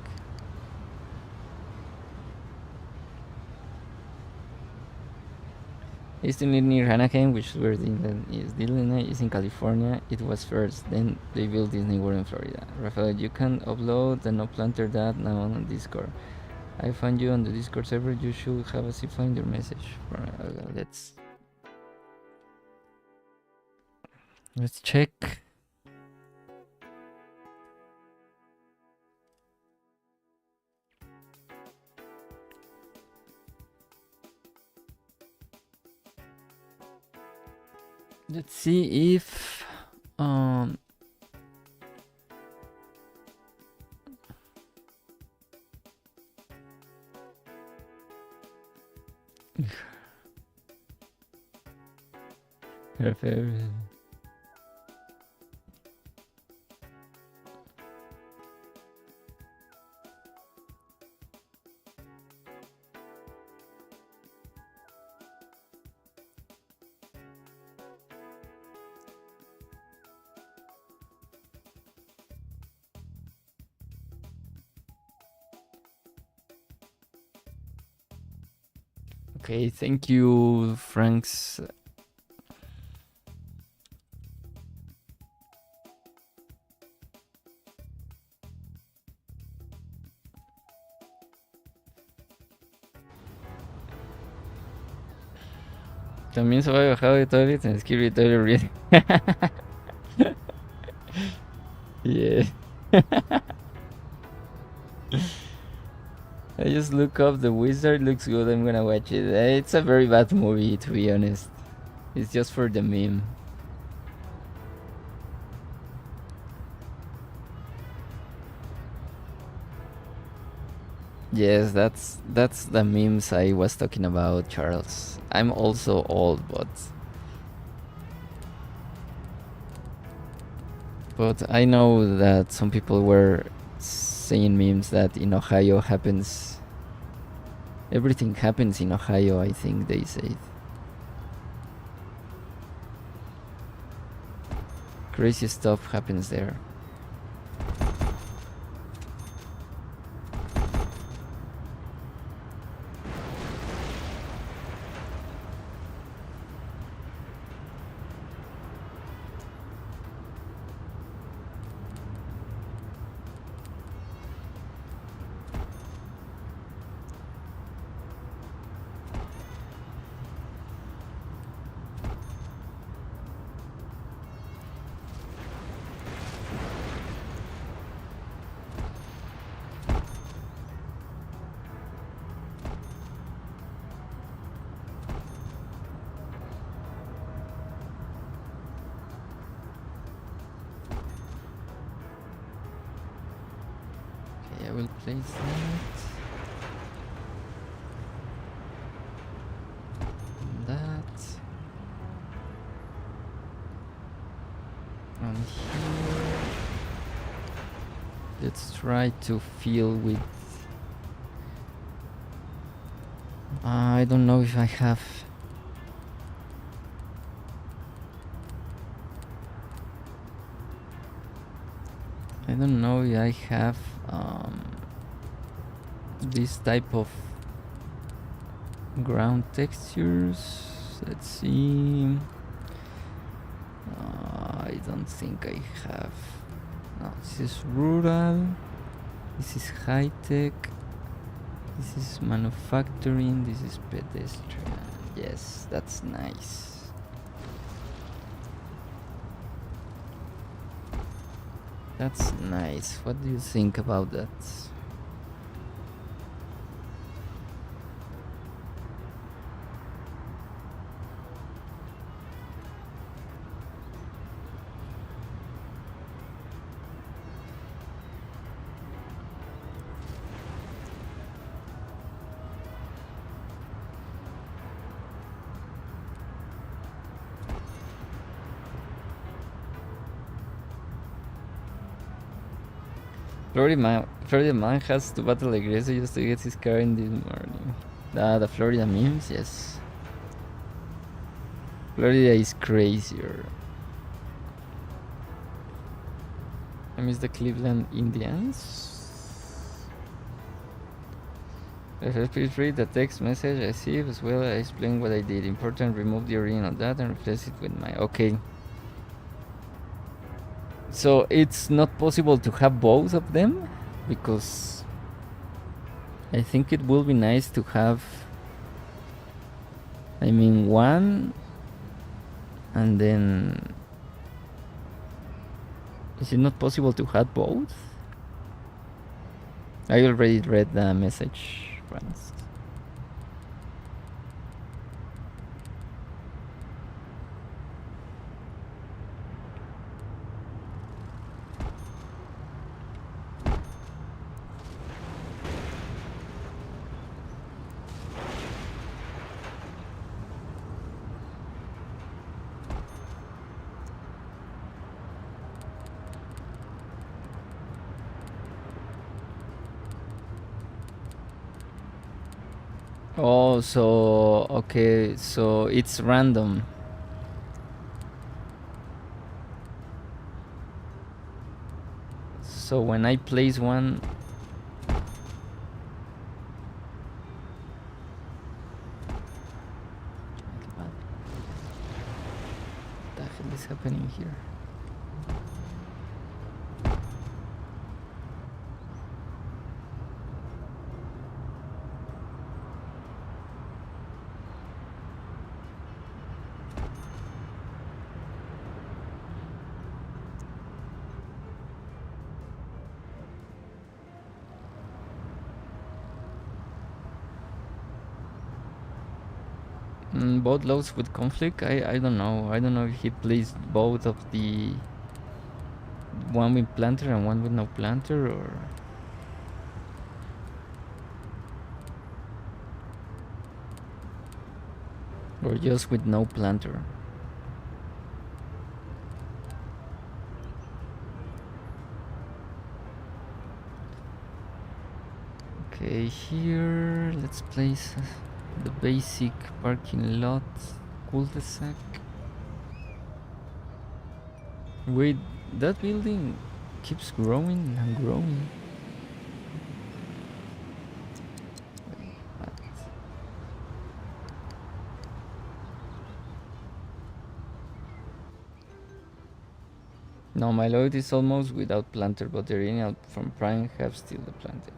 It's still near Anaheim, which is where Disneyland is. Disneyland is in California. It was first, then they built Disney World in Florida. Rafael, you can upload the no planter that now on Discord. I found you on the Discord server. You should have a find your message. Let's check. Let's see if okay, thank you, Franks. También se va a bajar de toilet and skip the toilet reading. Yeah. I just look up The Wizard, looks good, I'm gonna watch it. It's a very bad movie, to be honest. It's just for the meme. Yes, that's the memes I was talking about, Charles. I'm also old, but I know that some people were saying memes that in Ohio everything happens in Ohio, I think they said. Crazy stuff happens there. I will place that. And that. And here. Let's try to fill with... I don't know if I have... I don't know if I have this type of ground textures. Let's see. I don't think I have. No, this is rural. This is high tech. This is manufacturing. This is pedestrian. Yes, that's nice. That's nice. What do you think about that? Florida man has to battle aggressor just to get his car in this morning. The Florida memes, yes. Florida is crazier. I miss the Cleveland Indians. Please read the text message I see as well. I explain what I did. Important, remove the original data and replace it with my... Okay. So it's not possible to have both of them? Because I think it will be nice to have, I mean, one and then... Is it not possible to have both? I already read the message once. Oh, so okay, so it's random. So when I place one... What the hell is happening here? Both loads with conflict? I don't know. I don't know if he placed both of the... one with planter and one with no planter, or just with no planter. Okay, here let's place the basic parking lot cul-de-sac. Wait, that building keeps growing and growing. Wait, what? No, my load is almost without planter, but the original from Prime have still the planter.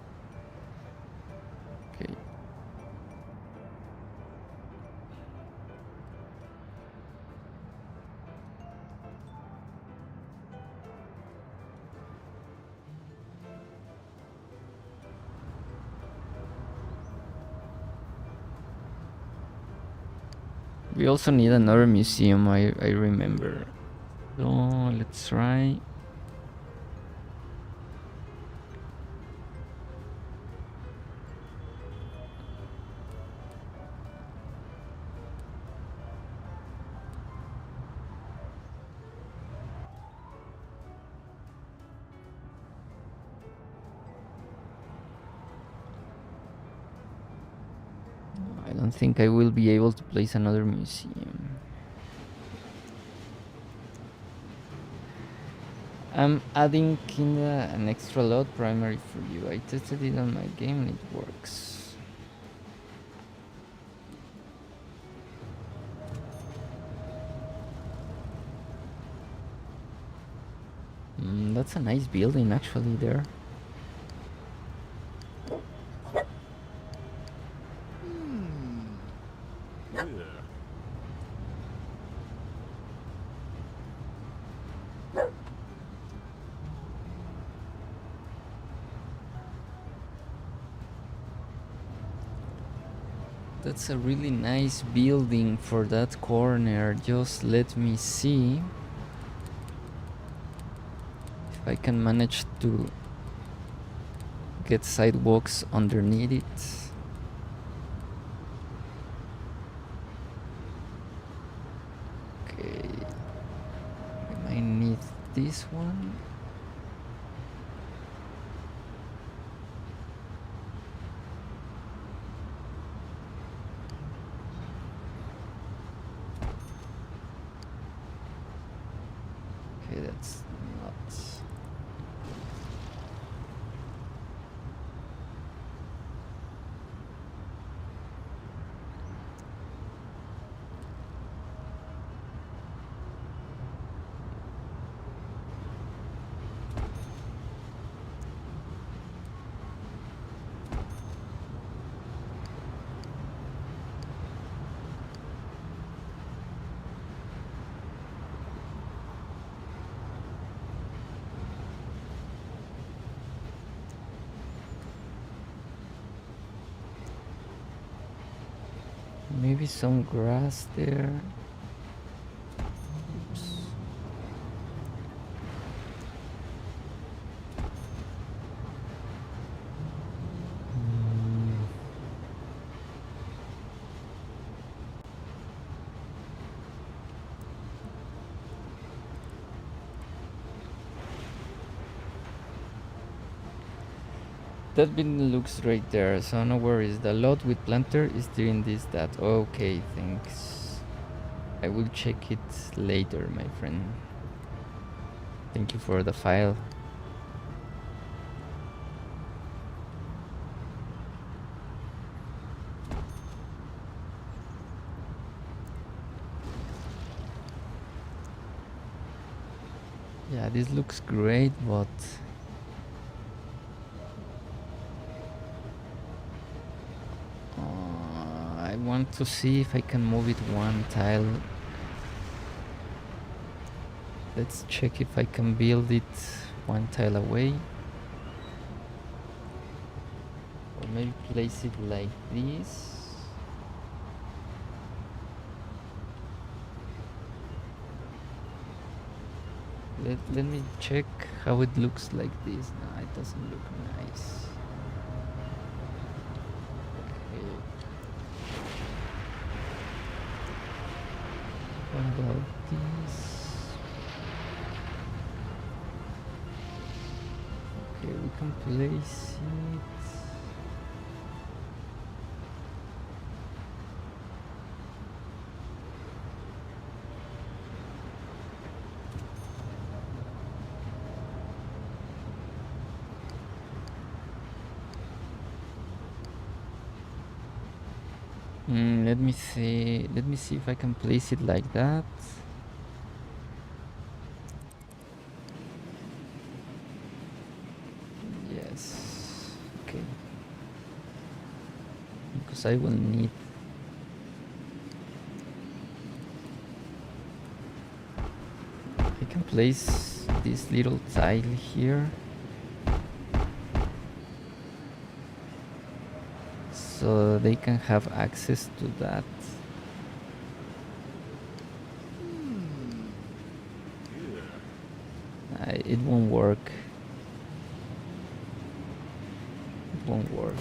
Okay. We also need another museum, I remember. So let's try. don't think I will be able to place another museum. I'm adding kinda an extra lot primary for you. I tested it on my game and it works. That's a nice building actually there. That's a really nice building for that corner. Just let me see if I can manage to get sidewalks underneath it. Okay, we might need this one. Okay, that's not. Maybe some grass there. Oops. That building looks right there, so no worries. The lot with planter is doing this, that. Okay, thanks. I will check it later, my friend. Thank you for the file. Yeah, this looks great, but I want to see if I can move it one tile. Let's check if I can build it one tile away. Or maybe place it like this. Let me check how it looks like this. No, it doesn't look nice. Okay. What about this? Okay, we can place it. Let me see. Let me see if I can place it like that. Yes. Okay. Because I will need. I can place this little tile here. So they can have access to that. It won't work. It won't work.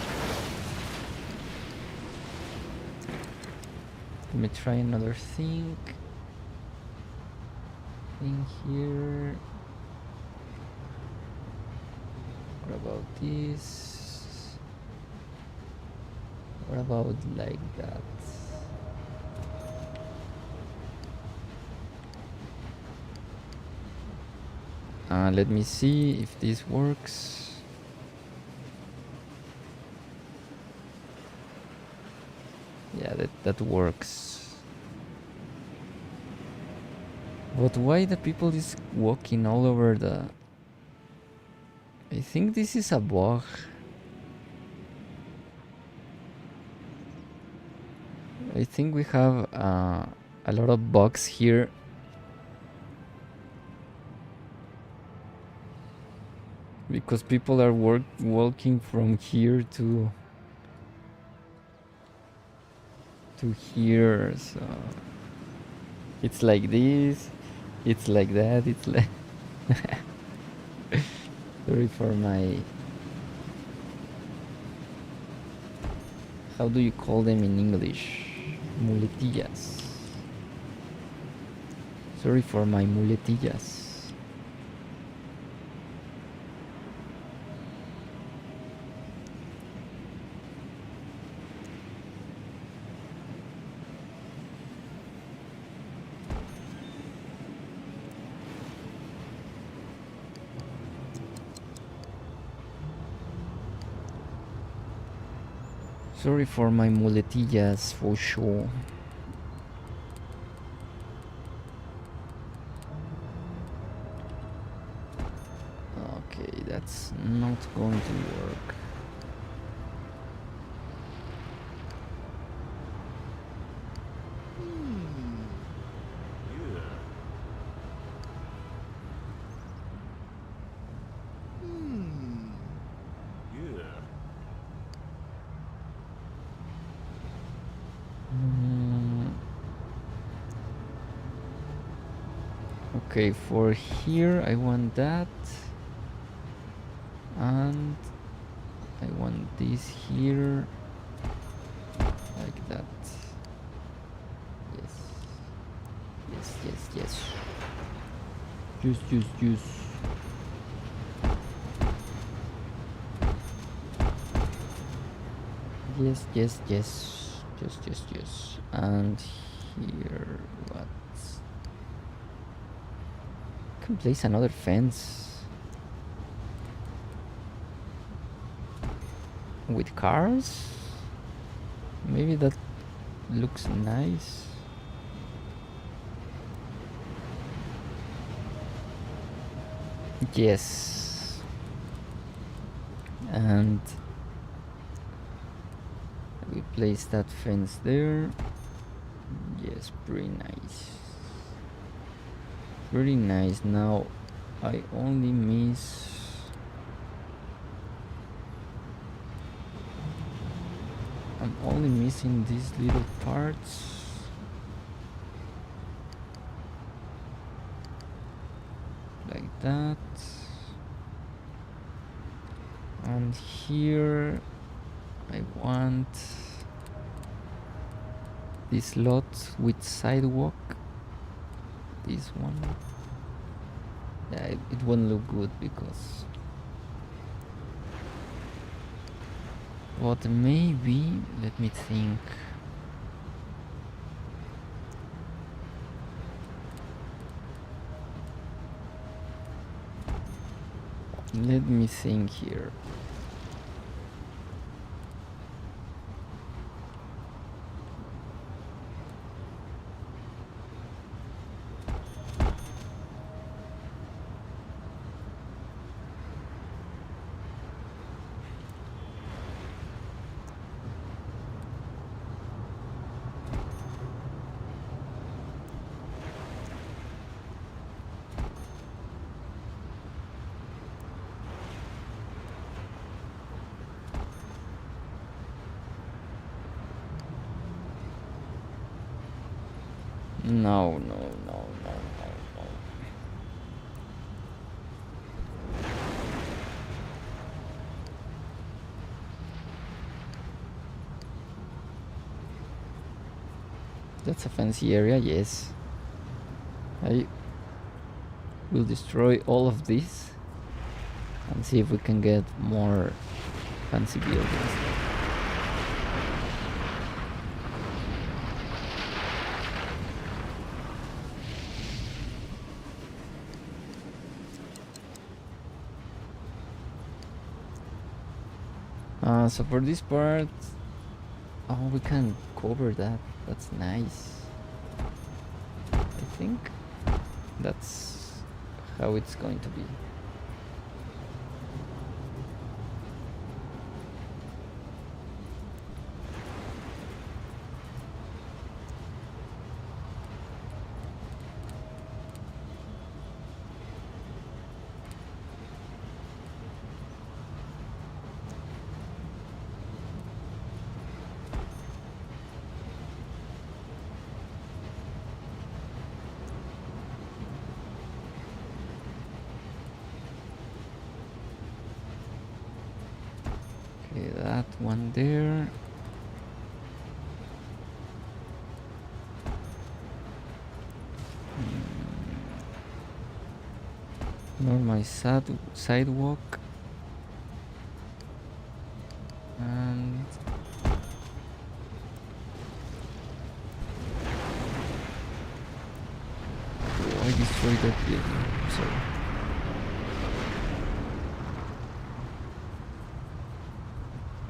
Let me try another thing. In here. What about this? What about like that? Let me see if this works. Yeah, that works. But why the people is walking all over the... I think this is a bug. I think we have a lot of bugs here. Because people are walking from here to here, so it's like this, it's like that, it's like... Sorry for my... How do you call them in English? Muletillas. Sorry for my muletillas. Sorry for my muletillas, for sure. Okay, that's not going to work. Okay, for here I want that, and I want this here, like that. Yes, yes, yes, yes. Juice. Yes. And here, what? Can place another fence with cars. Maybe that looks nice. Yes. And we place that fence there. Yes, pretty nice. Pretty nice. Now I only miss... I'm only missing these little parts. Like that. And here I want this lot with sidewalk. This one. Yeah, it won't look good because... But maybe, let me think. Let me think here. No. That's a fancy area, yes. I will destroy all of this and see if we can get more fancy buildings. So for this part, oh, we can cover that. That's nice. I think that's how it's going to be. Okay, that one there. Normal sidewalk. And oh, I destroyed that building. Sorry.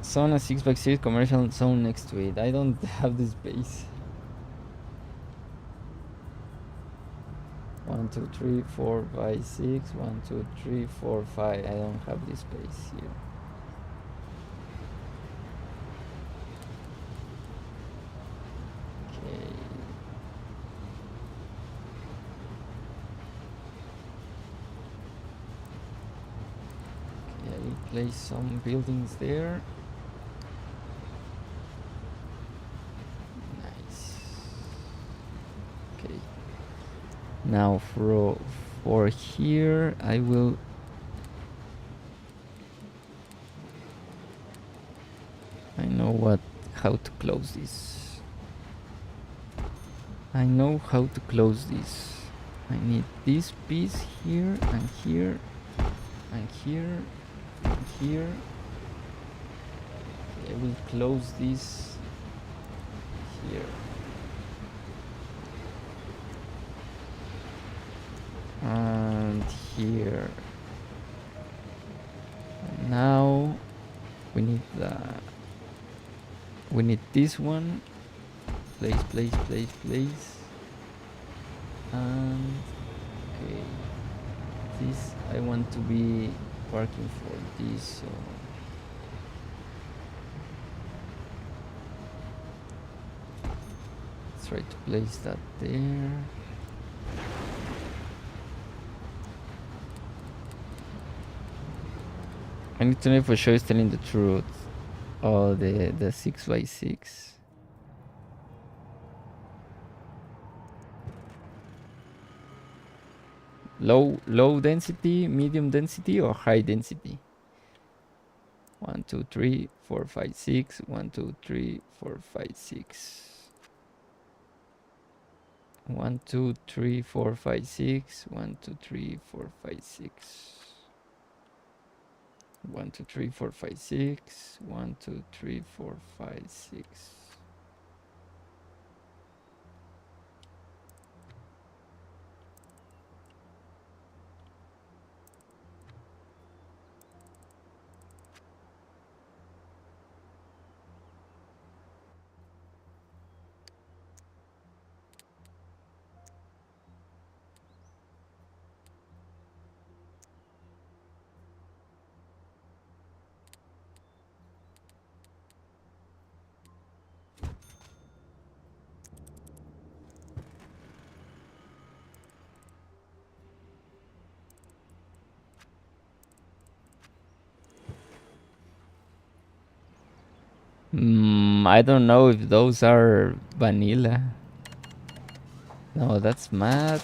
Zone a 6x6 commercial zone next to it. I don't have this base. 1, 2, 3, 4, 5, 6. 1, 2, 3, 4, 5. I don't have this base here. Okay. Okay, I place some buildings there. Nice. Okay. Now for here, I will. I know how to close this. I know how to close this. I need this piece here and here and here and here. I will close this here. And here. And now we need this one. Place. And okay, this I want to be parking for this, so let's try to place that there. I need to know for sure it's telling the truth. Oh, the 6x6. Low density, medium density, or high density? 1, 2, 3, 4, 5, 6. 1, 2, 3, 4, 5, 6. 1, 2, 3, 4, 5, 6. 1, 2, 3, 4, 5, 6. 1, 2, 3, 4, 5, 6. 1, 2, 3, 4, 5, 6. I don't know if those are vanilla. No, that's matte.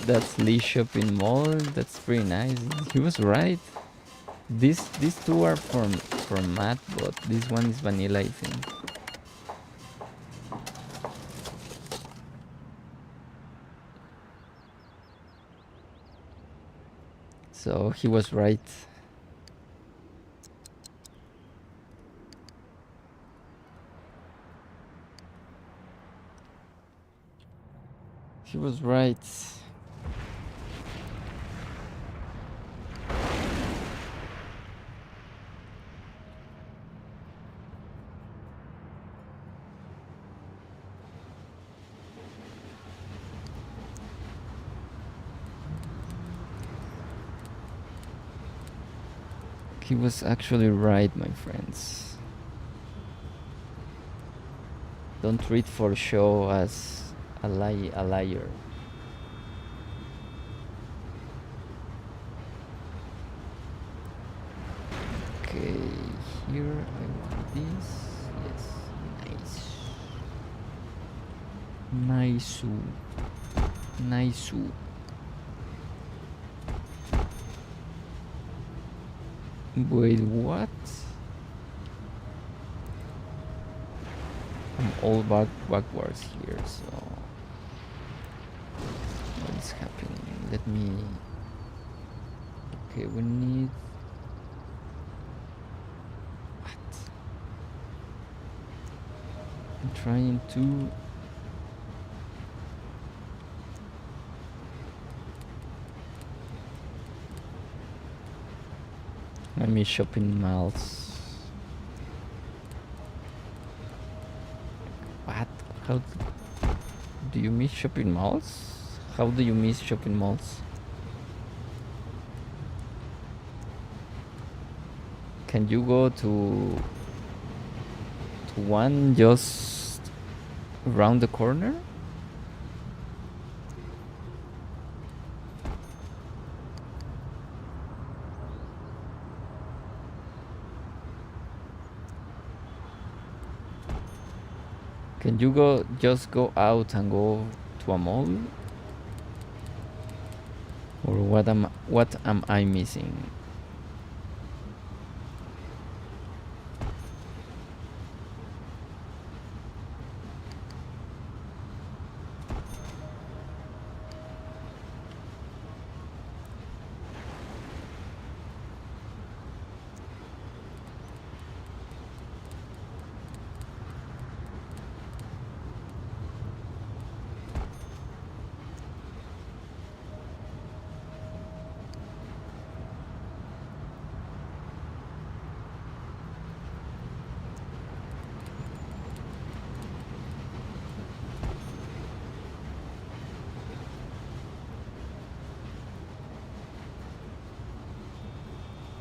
That's Lee Shopping Mall. That's pretty nice. He was right. These two are from matte, but this one is vanilla, I think. So he was right. He was right. He was actually right, my friends. Don't treat for show as a liar. Okay, here I want this. Yes, nice. Nice. Nice. Wait, what? I'm all backwards here, so what is happening? Let me. Okay, we need. What? I'm trying to. Let me shopping malls. What? How do you miss shopping malls? How do you miss shopping malls? Can you go to one just around the corner? Can you just go out and go to a mall? Or what am I missing?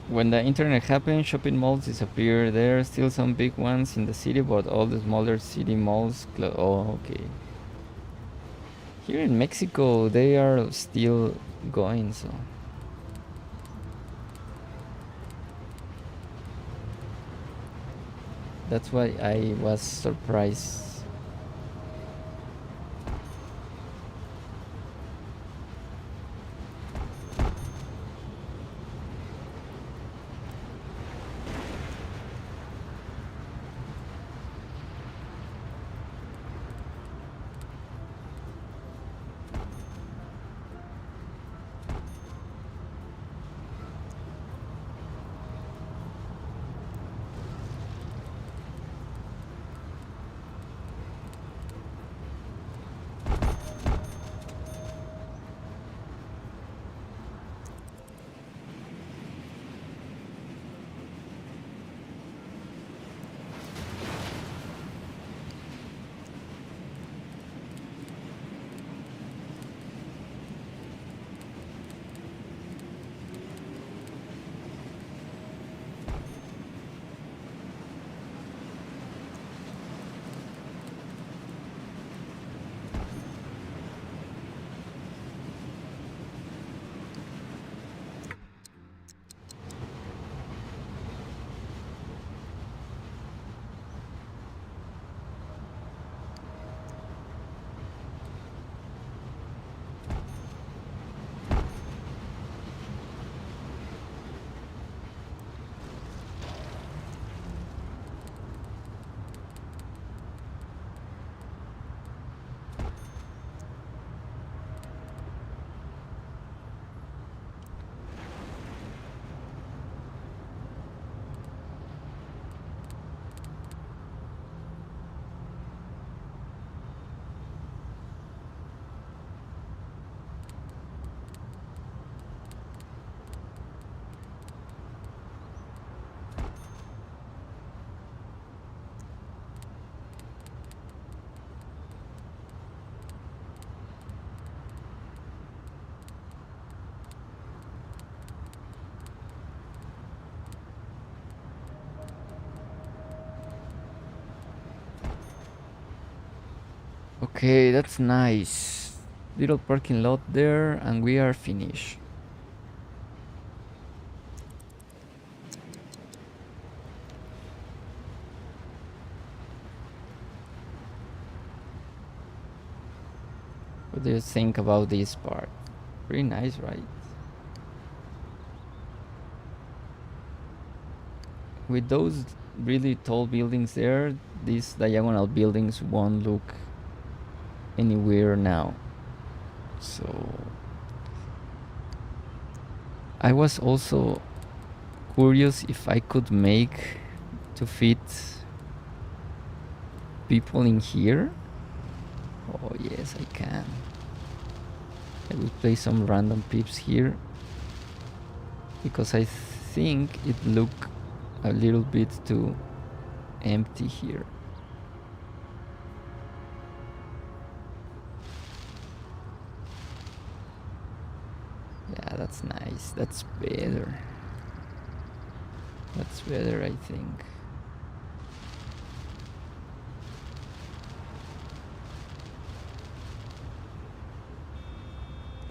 When the internet happened, shopping malls disappeared. There are still some big ones in the city, but all the smaller city malls closed. Oh, okay. Here in Mexico, they are still going, so. That's why I was surprised. Okay, that's nice. Little parking lot there, and we are finished. What do you think about this part? Pretty nice, right? With those really tall buildings there, these diagonal buildings won't look anywhere now. So I was also curious if I could make to fit people in here. Oh yes, I can. I will place some random peeps here because I think it look a little bit too empty here. Yeah, that's nice. That's better. That's better, I think.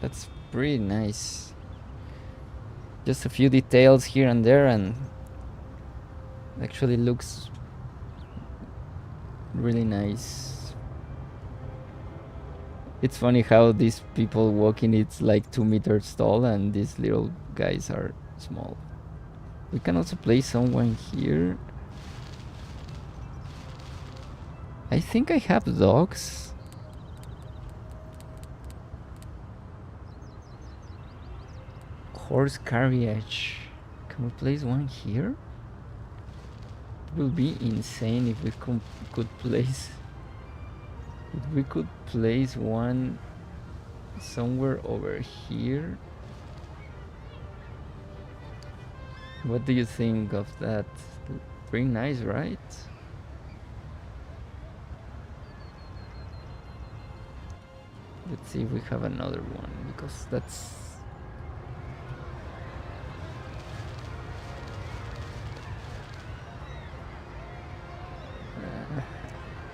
That's pretty nice. Just a few details here and there, and actually looks really nice. It's funny how these people walking, it's like 2 meters tall, and these little guys are small. We can also place someone here. I think I have dogs. Horse carriage. Can we place one here? It will be insane if we could place. If we could place one somewhere over here. What do you think of that? Pretty nice, right? Let's see if we have another one, because that's...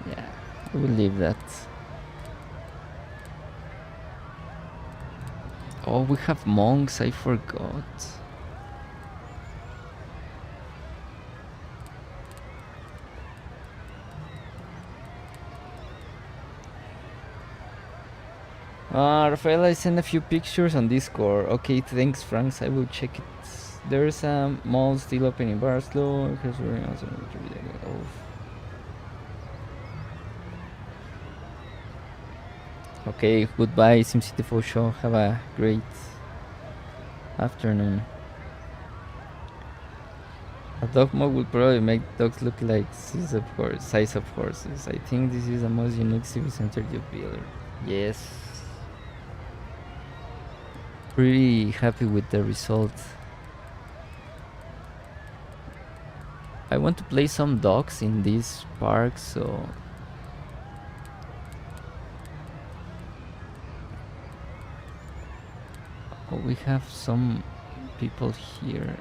yeah, we will leave that. Oh, we have monks, I forgot. Rafael, I sent a few pictures on Discord. Okay, thanks, Franks. I will check it. There's a mall still open in Barcelona. Here's where I also Okay, goodbye, SimCity for sure. Have a great afternoon. A dog mode would probably make dogs look like size of horses. I think this is the most unique city center you built. Yes. Pretty happy with the result. I want to play some dogs in this park, so oh, we have some people here.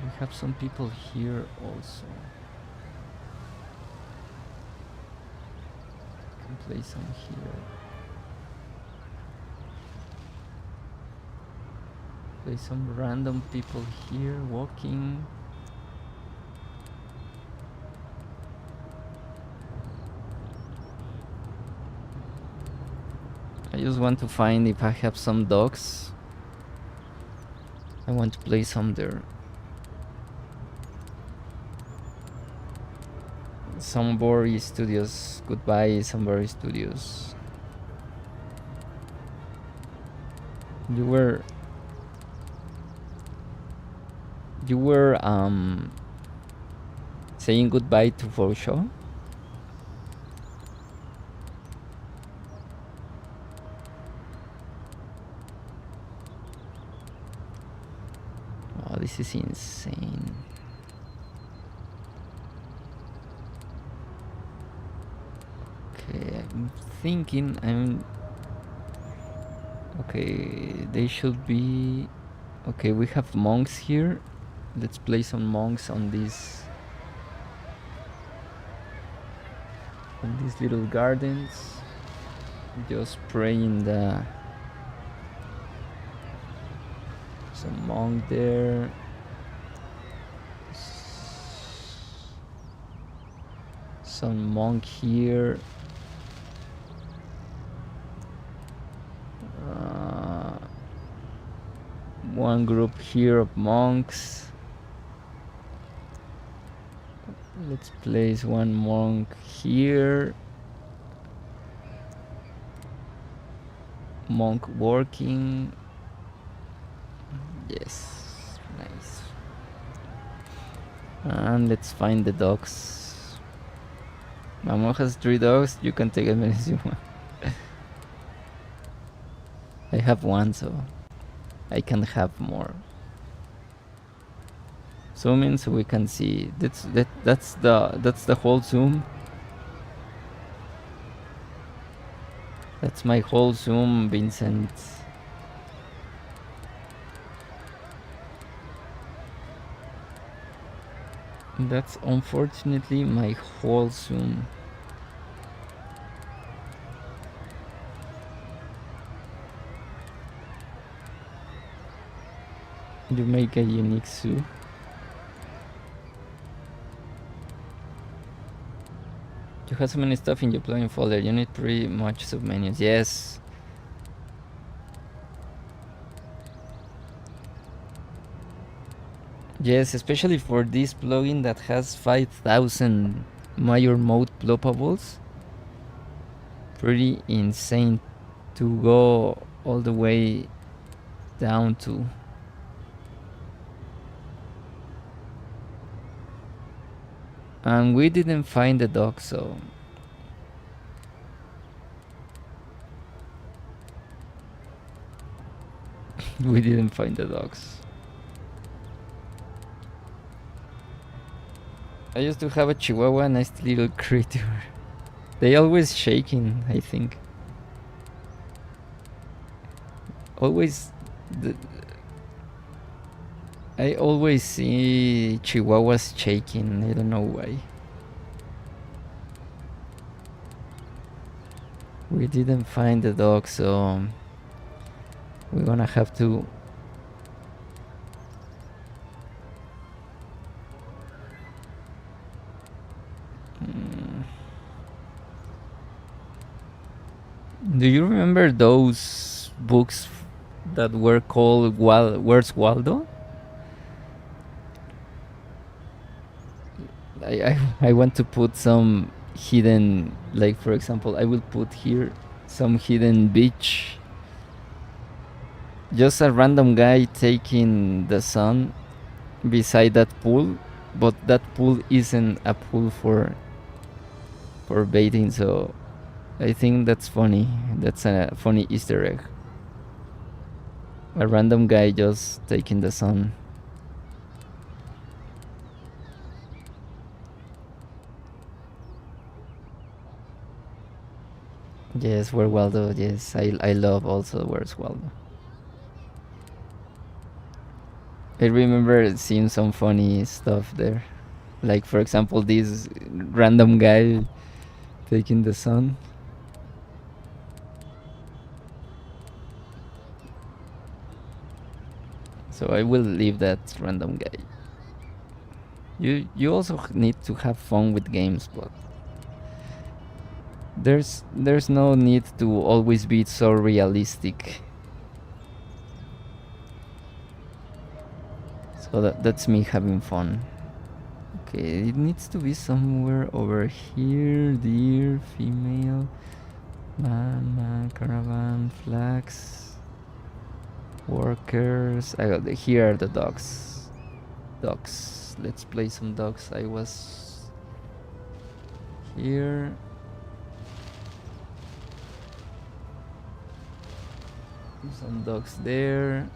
We have some people here also. I can play some here. Play some random people here walking. I just want to find if I have some dogs. I want to play some there. Somebody Studios. Goodbye, Somebody Studios. You were saying goodbye to For Show? Oh, this is insane. Okay, I'm thinking okay, they should be... Okay, we have monks here. Let's play some monks on this. in these little gardens, just praying the some monk there. Some monk here. One group here of monks. Let's place one monk here. Monk working. Yes, nice. And let's find the dogs. Mama has 3 dogs. You can take as many as you want. I have 1, so I can have more. Zoom in so we can see. That's the whole zoom. That's my whole zoom, Vincent. That's unfortunately my whole zoom. You make a unique zoo. You have so many stuff in your plugin folder. You need pretty much submenus. Yes. Yes, especially for this plugin that has 5,000 major mode ploppables. Pretty insane to go all the way down to. And we didn't find the dog, so we didn't find the dogs. I used to have a Chihuahua, nice little creature. They always shaking, I think. Always, I always see Chihuahuas shaking. I don't know why. We didn't find the dog, so we're gonna have to. Do you remember those books that were called Where's Waldo? I want to put some hidden, like for example, I will put here some hidden beach. Just a random guy taking the sun beside that pool, but that pool isn't a pool for bathing, so I think that's funny. That's a funny Easter egg. A random guy just taking the sun. Yes, Where Waldo. Yes, I love also Where's Waldo. I remember seeing some funny stuff there. Like for example, this random guy taking the sun. So I will leave that random guy. You also need to have fun with games, but there's no need to always be so realistic. So that's me having fun. Okay, it needs to be somewhere over here. Deer, female, man, caravan, flags, workers. Here are the dogs. Dogs. Let's play some dogs. I was here. Some dogs there.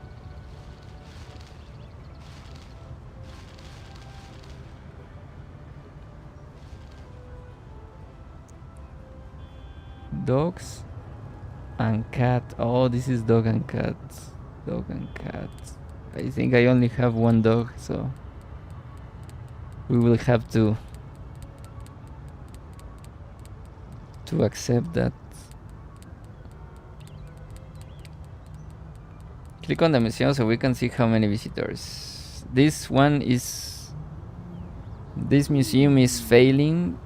Dogs and cat. Oh, this is dog and cat. Dog and cat. I think I only have one dog, so we will have to to accept that. Click on the museum so we can see how many visitors. This museum is failing.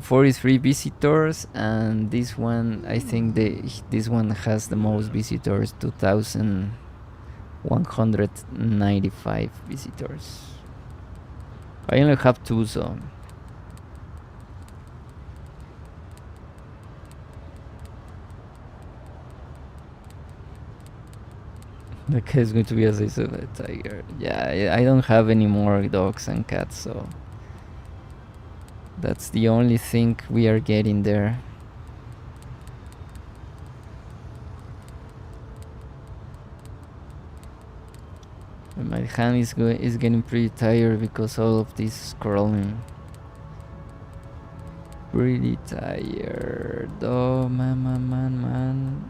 43 visitors, and this one, I think this one has the most visitors, 2,195 visitors. I only have 2, so the cat is going to be as I said, a tiger. Yeah, I don't have any more dogs and cats, so that's the only thing we are getting there. My hand is getting pretty tired because all of this scrolling. Pretty tired. Oh, man.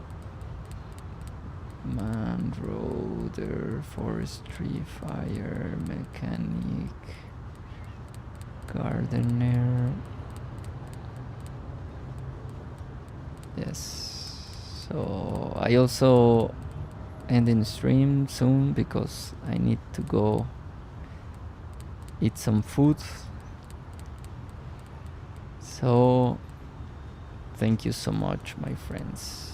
Man, roader, forestry, fire, mechanic, gardener. Yes. So I also end in stream soon because I need to go eat some food. So thank you so much, my friends.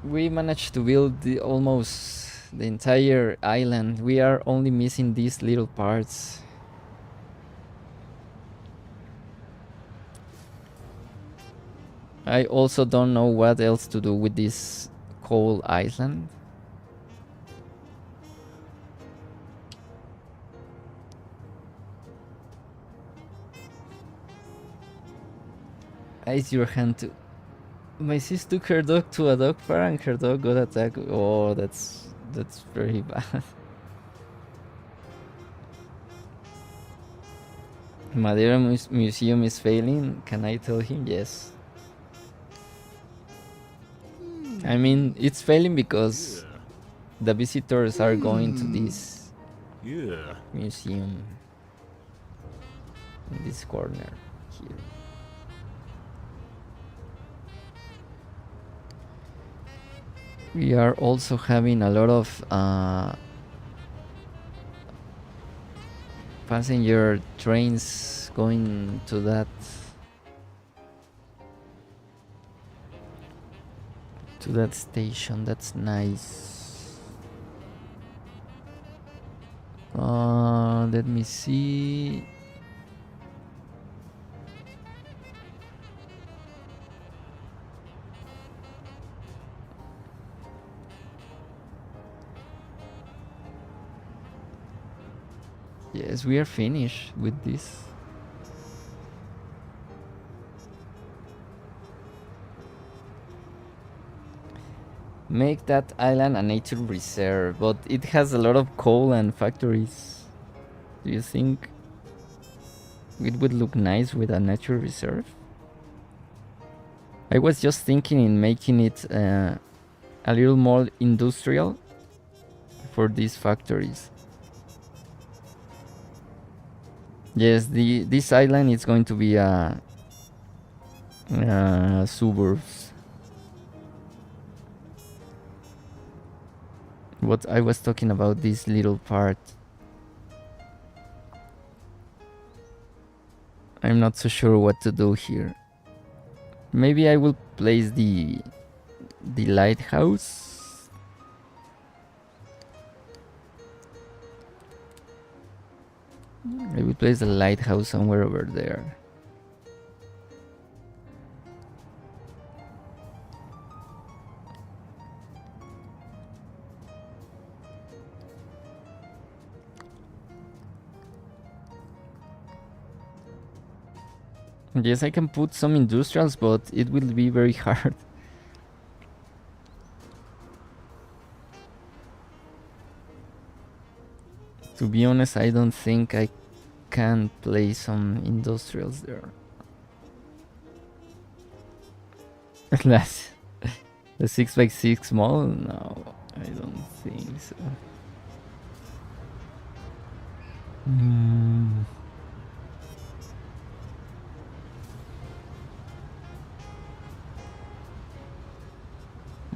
We managed to build almost the entire island. We are only missing these little parts. I also don't know what else to do with this coal island. Raise your hand to... My sis took her dog to a dog park and her dog got attacked. Oh, that's very bad. Maedero Museum is failing. Can I tell him? Yes. I mean, it's failing because the visitors are going to this museum in this corner here. We are also having a lot of passenger trains going to that station. That's nice. Let me see. Yes, we are finished with this. Make that island a nature reserve, but it has a lot of coal and factories. Do you think it would look nice with a nature reserve? I was just thinking in making it a little more industrial for these factories. Yes, this island is going to be a suburbs. What I was talking about, this little part. I'm not so sure what to do here. Maybe I will place the lighthouse. I will place the lighthouse somewhere over there. Yes, I can put some industrials, but it will be very hard. To be honest, I don't think I can place some industrials there. That's the 6x6 mall? No, I don't think so. Mm.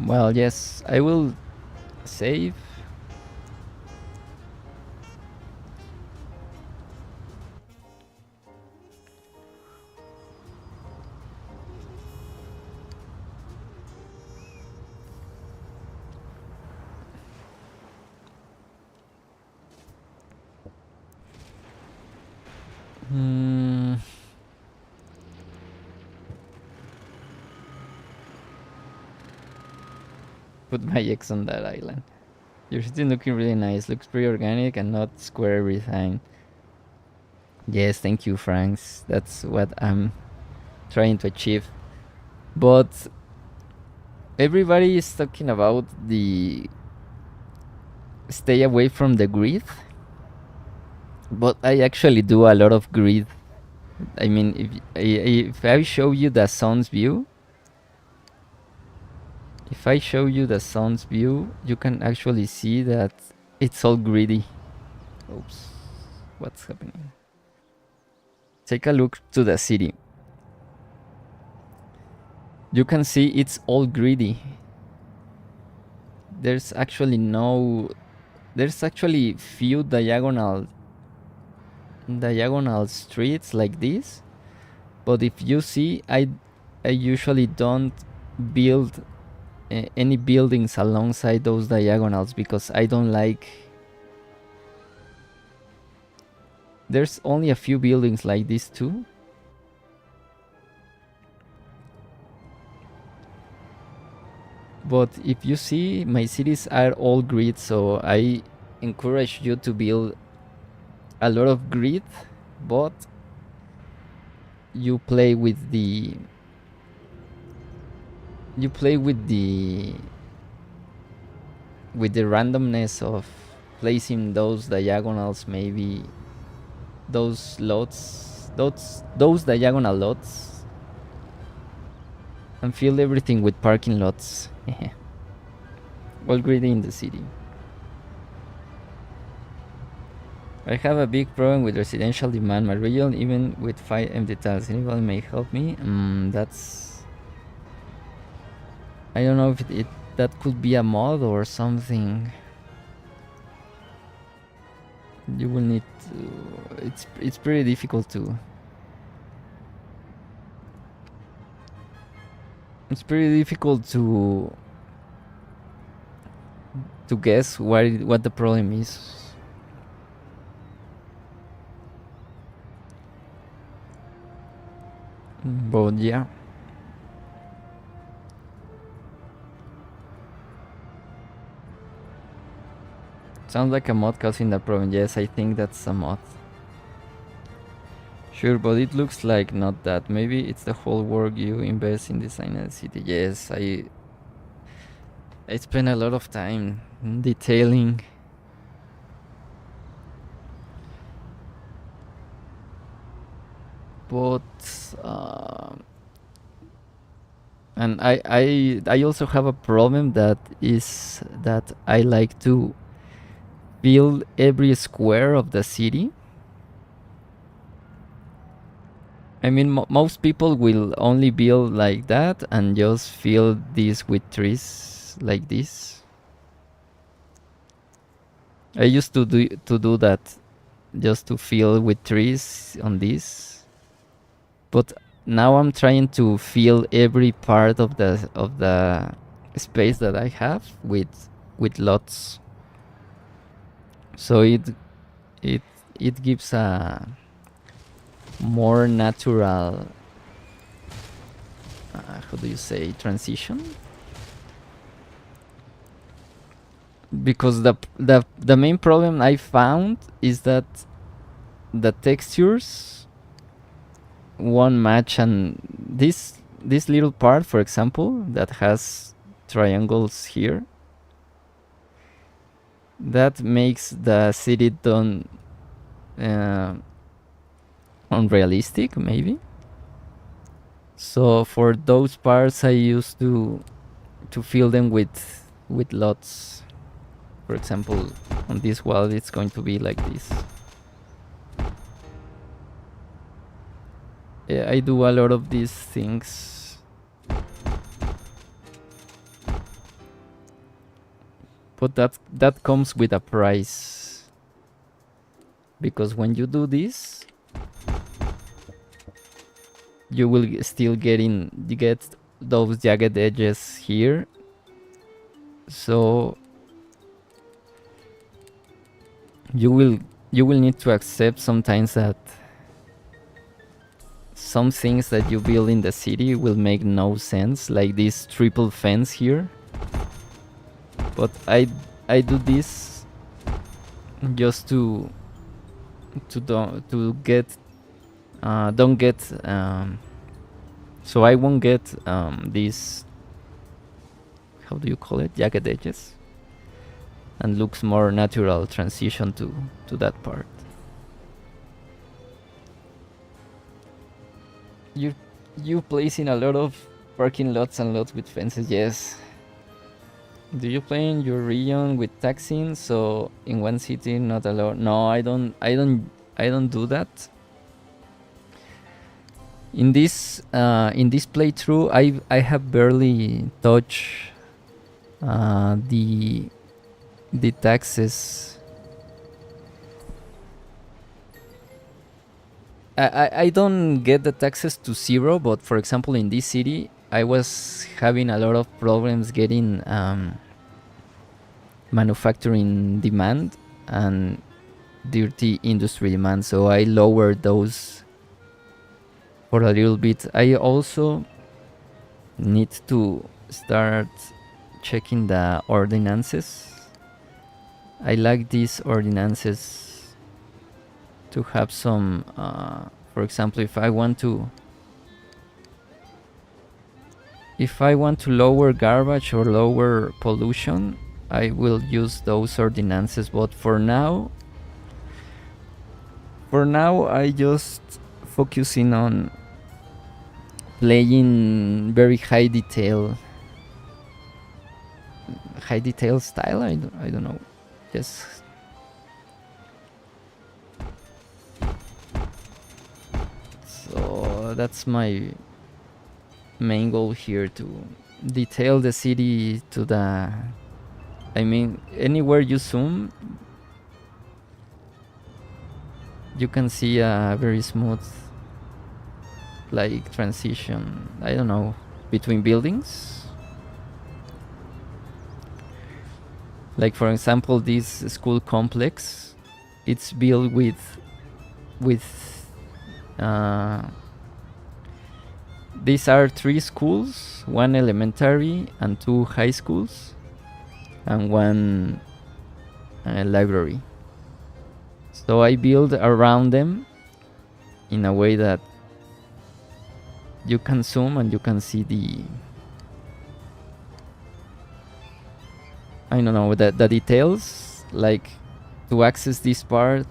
Well, yes, I will save. Mm. Put my ex on that island. Your city looking really nice. Looks pretty organic and not square everything. Yes, thank you, Franks. That's what I'm trying to achieve. But everybody is talking about the stay away from the grid. But I actually do a lot of grid. I mean, if I show you the sun's view, you can actually see that it's all greedy. Oops, what's happening? Take a look to the city. You can see it's all greedy. There's actually few diagonal streets like this. But if you see, I usually don't build any buildings alongside those diagonals because I don't like. There's only a few buildings like this too. But if you see, my cities are all grid, so I encourage you to build a lot of grid, but you play with the randomness of placing those diagonals, maybe those diagonal lots, and fill everything with parking lots. All greedy in the city. I have a big problem with residential demand. My region, even with 5 empty tiles. Anybody may help me? That's... I don't know if that could be a mod or something. You will need to... It's pretty difficult to... It's pretty difficult to guess what the problem is. But yeah. Sounds like a mod causing the problem. Yes, I think that's a mod. Sure, but it looks like not that. Maybe it's the whole work you invest in designing the city. Yes, I spend a lot of time detailing. But and I also have a problem that is that I like to build every square of the city. I mean, most people will only build like that and just fill this with trees like this. I used to do that, just to fill with trees on this. But now I'm trying to fill every part of the space that I have with lots. So it gives a more natural how do you say, transition, because the main problem I found is that the textures won't match, and this little part, for example, that has triangles here, that makes the city done unrealistic, maybe. So for those parts I used to fill them with lots. For example, on this wall it's going to be like this. I do a lot of these things, but that comes with a price, because when you do this, you will still get those jagged edges here. So you will need to accept sometimes that some things that you build in the city will make no sense, like this triple fence here. But I do this just to get don't get so I won't get these, how do you call it, jagged edges, and looks more natural transition to that part. You placing a lot of parking lots and lots with fences, yes. Do you play in your region with taxing, so in one city not allowed? No, I don't do that. In this playthrough, I have barely touched the taxes. I don't get the taxes to zero, but for example in this city I was having a lot of problems getting manufacturing demand and dirty industry demand, so I lowered those for a little bit. I also need to start checking the ordinances. I like these ordinances to have some for example, if I want to lower garbage or lower pollution, I will use those ordinances. But for now I just focusing on playing very high detail style. I don't know. Just so that's my main goal here, to detail the city to the, I mean, anywhere you zoom you can see a very smooth like transition, I don't know, between buildings. Like for example this school complex, it's built with these are 3 schools, 1 elementary and 2 high schools, and 1 library. So I build around them in a way that you can zoom and you can see the, I don't know, the details. Like to access this part,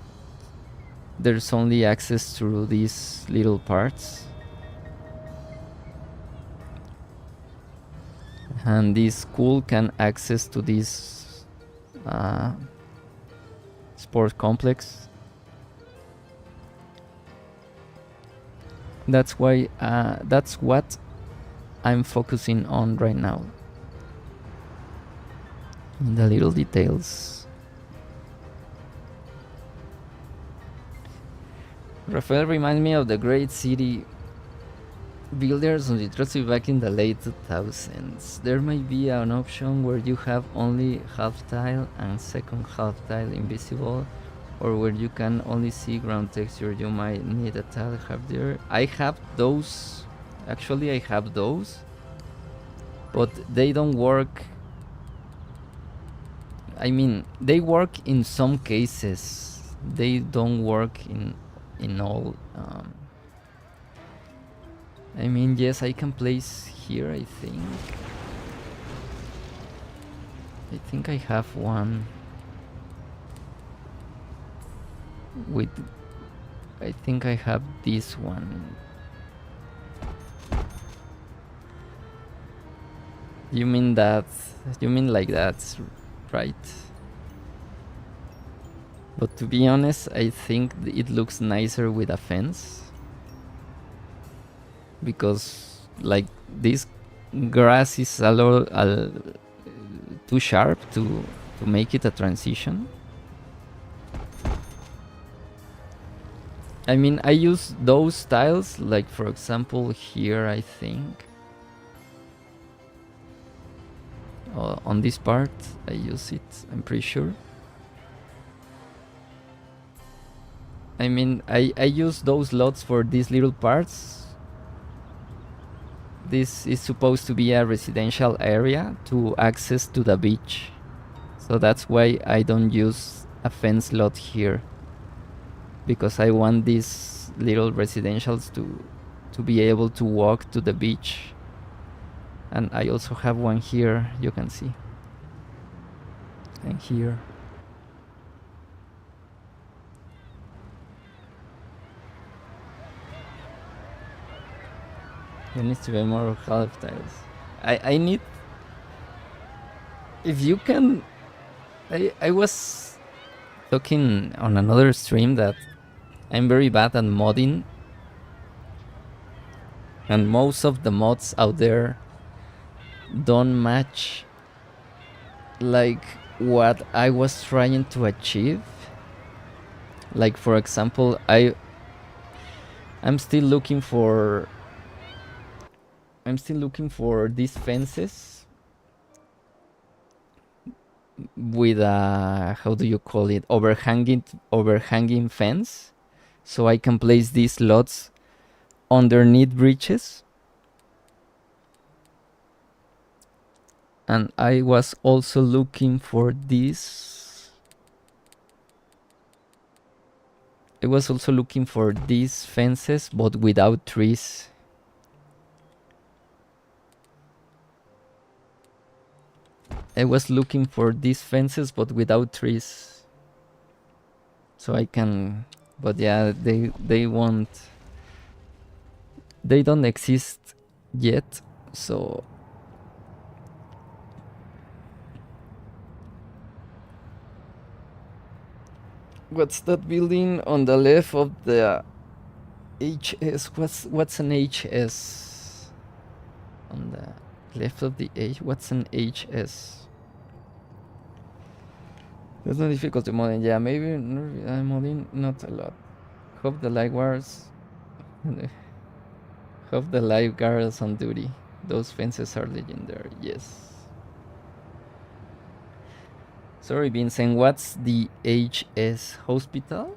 there's only access through these little parts. And this school can access to this sport complex. That's why that's what I'm focusing on right now, in the little details. Rafael reminds me of the great city builders on Detroit back in the late 2000s. There might be an option where you have only half tile and second half tile invisible, or where you can only see ground texture. You might need a tile have there. I have those. Actually, I have those, but they don't work. I mean, they work in some cases. They don't work in all. I mean, yes, I can place here, I think I have one with, I think I have this one. You mean that, you mean like that, right? But to be honest, I think it looks nicer with a fence. because like this grass is a little too sharp to make it a transition. I mean, I use those tiles, like for example here, I think. On this part, I use it, I'm pretty sure. I mean, I use those lots for these little parts. This is supposed to be a residential area to access to the beach. So that's why I don't use a fence lot here. Because I want these little residentials to be able to walk to the beach. And I also have one here, you can see. And here. There needs to be more half tiles. I need... If you can... I was talking on another stream that I'm very bad at modding. And most of the mods out there don't match like what I was trying to achieve. Like for example, I'm still looking for these fences with a, how do you call it, overhanging fence, so I can place these lots underneath bridges. And I was also looking for this. I was also looking for these fences, but without trees. I was looking for these fences, but without trees. So I can... But yeah, they won't... They don't exist yet, so... What's that building on the left of the HS? What's an HS? On the left of the H, what's an HS? There's no difficulty modding. Yeah, maybe modding not a lot. Hope the lifeguards hope the lifeguards on duty. Those fences are legendary. Yes. Sorry, Vincent, what's the HS hospital?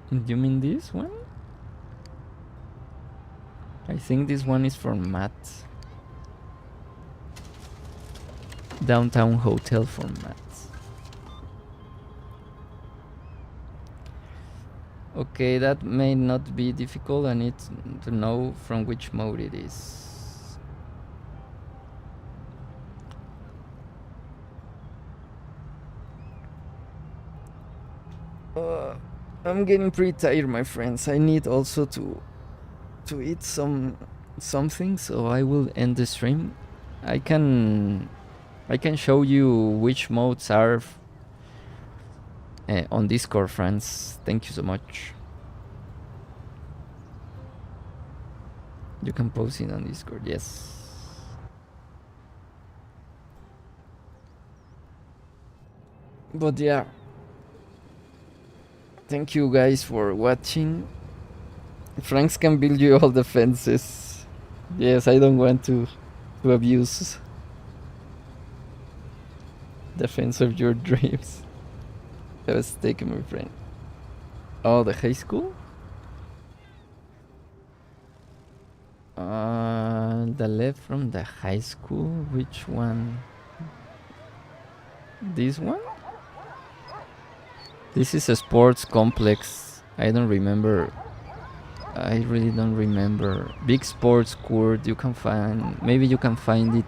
Do you mean this one? I think this one is for Matt. Downtown Hotel for Matt. Okay, that may not be difficult. I need to know from which mode it is. I'm getting pretty tired, my friends. I need also to eat something, so I will end the stream. I can show you which modes are on Discord, friends. Thank you so much. You can post it on Discord, yes. But yeah, thank you guys for watching. Franks can build you all the fences. Yes, I don't want to abuse the fence of your dreams. Have a steak, my friend. Oh, the high school? The left from the high school? Which one? This one? This is a sports complex. I don't remember. I really don't remember. Big sports court. You can find... Maybe you can find it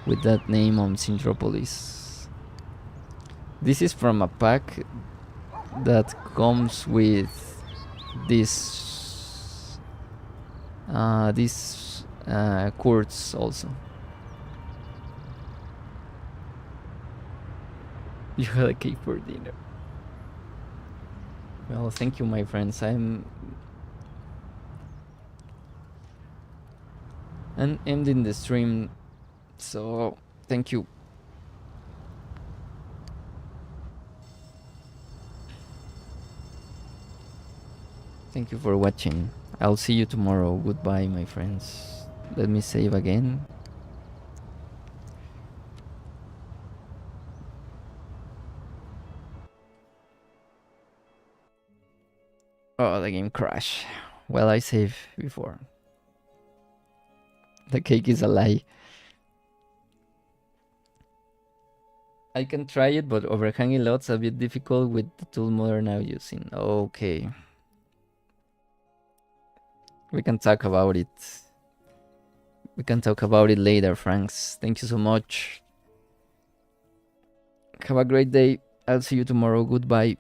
with that name on Sintropolis. This is from a pack that comes with this courts also. You had a cake for dinner. Well, thank you, my friends. I'm ending the stream, so thank you. Thank you for watching. I'll see you tomorrow. Goodbye, my friends. Let me save again. Oh, the game crashed. Well, I saved before. The cake is a lie. I can try it, but overhanging lots a bit difficult with the tool modern now using. Okay. We can talk about it. We can talk about it later, Franks. Thank you so much. Have a great day. I'll see you tomorrow. Goodbye.